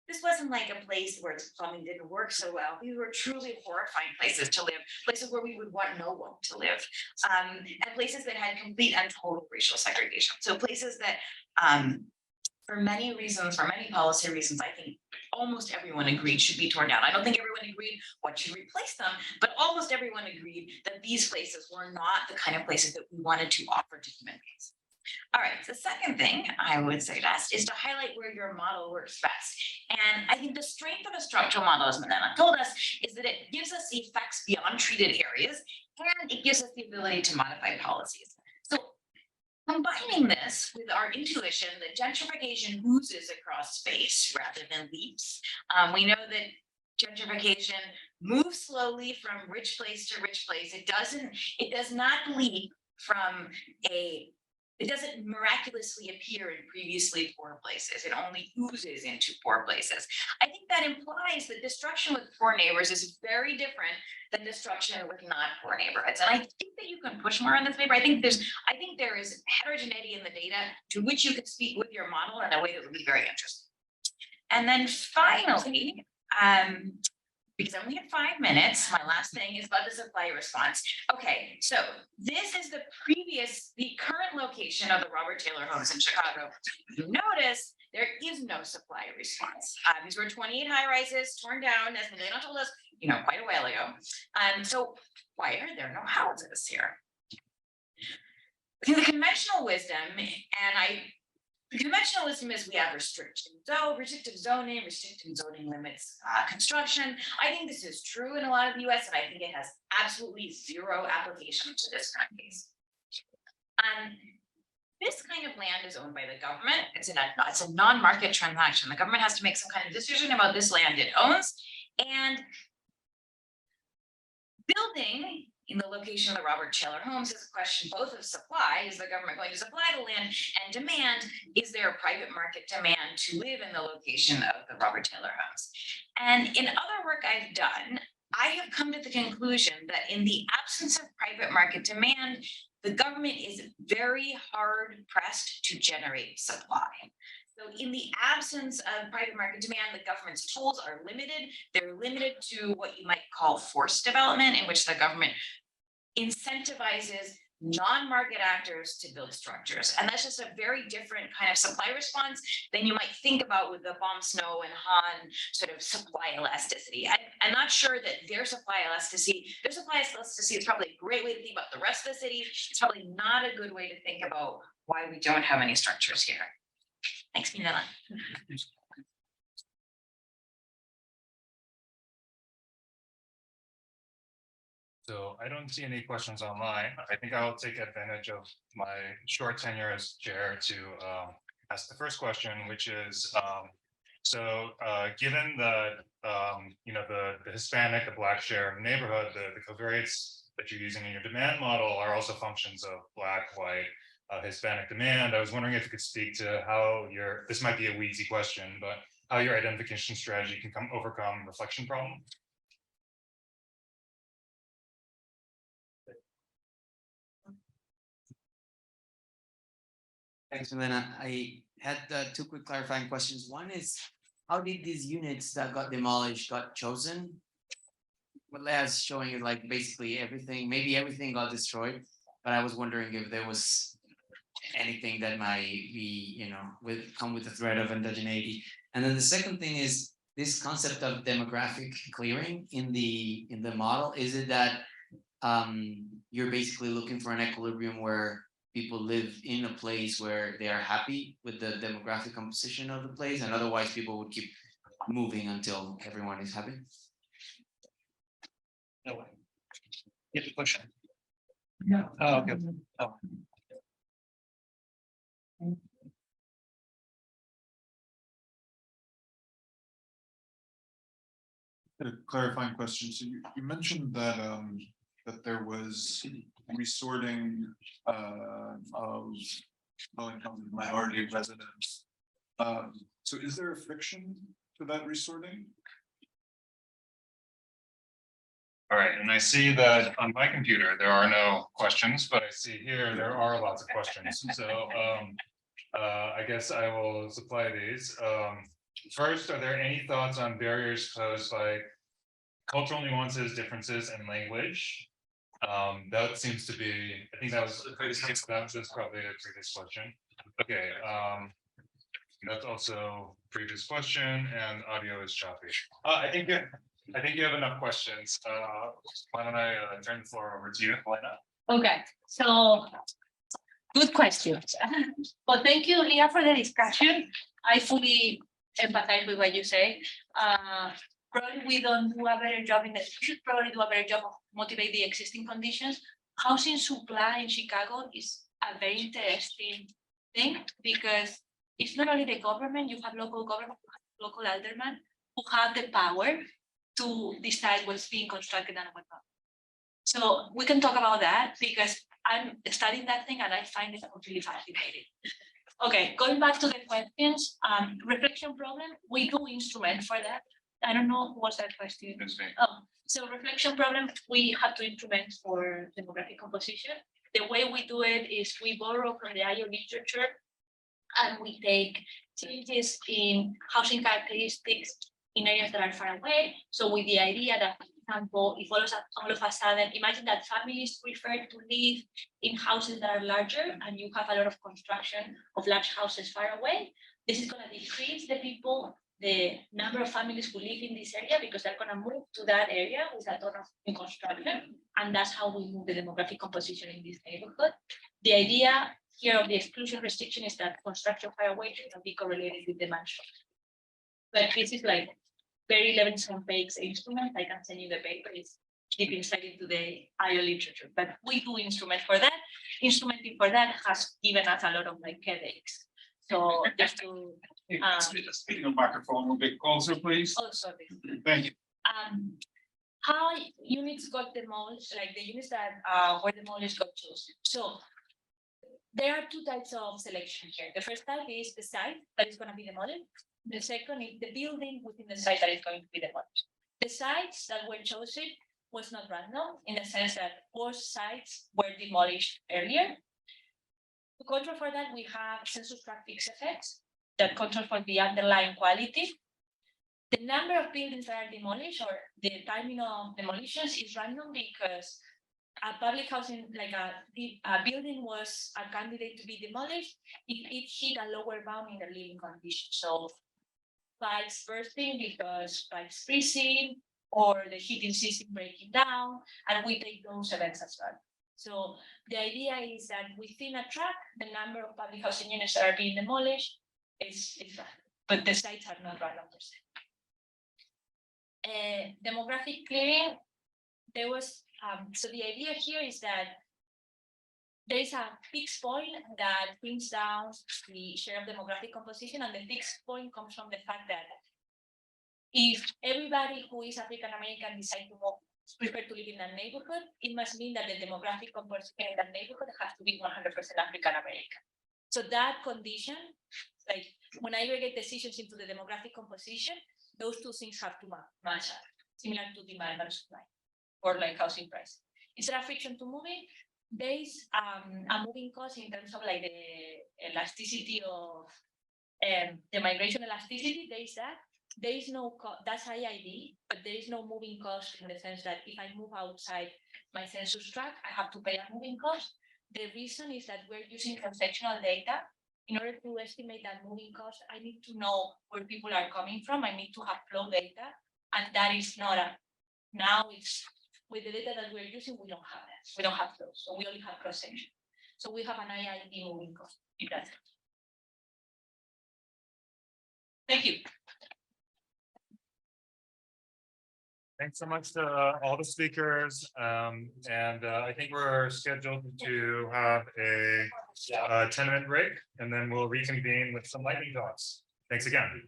this wasn't like a place where plumbing didn't work so well. These were truly horrifying places to live, places where we would want no one to live, and places that had complete and total racial segregation. So places that, for many reasons, for many policy reasons, I think almost everyone agreed should be torn down. I don't think everyone agreed what should replace them, but almost everyone agreed that these places were not the kind of places that we wanted to offer to human beings. All right, the second thing I would suggest is to highlight where your model works best. And I think the strength of a structural model, as Milena told us, is that it gives us the effects beyond treated areas, and it gives us the ability to modify policies. So combining this with our intuition that gentrification oozes across space rather than leaps, we know that gentrification moves slowly from rich place to rich place. It does not leap from it doesn't miraculously appear in previously poor places. It only oozes into poor places. I think that implies that destruction with poor neighbors is very different than destruction with non-poor neighborhoods. And I think that you can push more on this paper. I think there is heterogeneity in the data to which you could speak with your model in a way that would be very interesting. And then finally, because I only have 5 minutes, my last thing is about the supply response. Okay, so this is the current location of the Robert Taylor homes in Chicago. You notice there is no supply response. These were 28 high rises torn down, as Milena told us, quite a while ago. So why are there no houses here? The conventional wisdom, the conventional wisdom is we have restrictive zoning limits construction. I think this is true in a lot of the US, and I think it has absolutely zero application to this kind of case. This kind of land is owned by the government. It's a non-market transaction. The government has to make some kind of decision about this land it owns, and building in the location of the Robert Taylor homes is a question both of supply, is the government going to supply the land, and demand, is there a private market demand to live in the location of the Robert Taylor homes? And in other work I've done, I have come to the conclusion that in the absence of private market demand, the government is very hard pressed to generate supply. So in the absence of private market demand, the government's tools are limited. They're limited to what you might call forced development, in which the government incentivizes non-market actors to build structures. And that's just a very different kind of supply response than you might think about with the Bomb Snow and Han sort of supply elasticity. I'm not sure that their supply elasticity is probably a great way to think about the rest of the city. It's probably not a good way to think about why we don't have any structures here. Thanks, Milena. So I don't see any questions online. I think I'll take advantage of my short tenure as chair to ask the first question, which is, given the the Hispanic, the Black share of the neighborhood, the covariates that you're using in your demand model are also functions of Black, white, Hispanic demand. I was wondering if you could speak to how this might be a weedsy question, but how your identification strategy can overcome reflection problem. Thanks, Milena. I had 2 quick clarifying questions. One is, how did these units that got demolished got chosen? What Leah's showing is like basically everything, maybe everything got destroyed, but I was wondering if there was anything that might be, come with the threat of indigeneity. And then the second thing is this concept of demographic clearing in the model. Is it that you're basically looking for an equilibrium where people live in a place where they are happy with the demographic composition of the place, and otherwise people would keep moving until everyone is happy? No way. You have to push it. No. Oh, okay. Oh. A clarifying question. So you mentioned that that there was resorting of low-income minority residents. So is there a friction to that resorting? All right, and I see that on my computer, there are no questions, but I see here there are lots of questions. So I guess I will supply these. First, are there any thoughts on barriers posed by cultural nuances, differences, and language? That seems to be, I think that was probably a previous question. Okay, that's also previous question, and audio is choppy. I think you have enough questions. Why don't I turn the floor over to you, Milena? Okay, so Good questions. Well, thank you, Leah, for the discussion. I fully empathize with what you say. Probably we don't do a better job we should probably do a better job of motivate the existing conditions. Housing supply in Chicago is a very interesting thing because it's not only the government, you have local government, local aldermen who have the power to decide what's being constructed and what's not. So we can talk about that because I'm studying that thing and I find it completely fascinating. Okay, going back to the questions, reflection problem, we do instrument for that. I don't know who was that question. Oh, so reflection problem, we have to instrument for demographic composition. The way we do it is we borrow from the IO literature and we take changes in housing characteristics in areas that are far away. So with the idea that, for example, if all of a sudden, imagine that families prefer to live in houses that are larger and you have a lot of construction of large houses far away, this is going to decrease the number of families who live in this area because they're going to move to that area with a ton of new construction. And that's how we move the demographic composition in this neighborhood. The idea here of the exclusion restriction is that construction far away should not be correlated with demand shock. But this is like very 11 page instrument. I can send you the paper. It's deep inside into the IO literature, but we do instrument for that. Instrumenting for that has given us a lot of like headaches. So just to Speaking of microphone, a bit closer, please. oh, sorry. Thank you. How units got demolished, like the units that were demolished got chosen. So there are two types of selection here. The first type is the site that is going to be demolished. The second is the building within the site that is going to be demolished. The sites that were chosen was not random in the sense that both sites were demolished earlier. To control for that, we have census tract fixed effects that control for the underlying quality. The number of buildings that are demolished or the timing of demolitions is random because a public housing, like a building was a candidate to be demolished if it hit a lower bound in the living conditions. So pipes bursting because pipes freezing or the heating system breaking down, and we take those events as well. So the idea is that within a tract, the number of public housing units that are being demolished is random, but the sites are not random per se. Demographic clearing, there was, so the idea here is that there is a fixed point that brings down the share of demographic composition, and the fixed point comes from the fact that if everybody who is African American decide to prefer to live in a neighborhood, it must mean that the demographic composition in that neighborhood has to be 100% African American. So that condition, like when I aggregate decisions into the demographic composition, those two things have to match up, similar to demand and supply, or like housing price. Is there a friction to moving? There is a moving cost in terms of like the elasticity of the migration elasticity. There is that. There is no that's IID, but there is no moving cost in the sense that if I move outside my census tract, I have to pay a moving cost. The reason is that we're using transactional data. In order to estimate that moving cost, I need to know where people are coming from. I need to have flow data, and that is not now it's with the data that we're using, we don't have that. We don't have flow, so we only have cross section. So we have an IID moving cost in that sense. Thank you. Thanks so much to all the speakers. I think we're scheduled to have a 10-minute break, and then we'll reconvene with some lightning talks. Thanks again.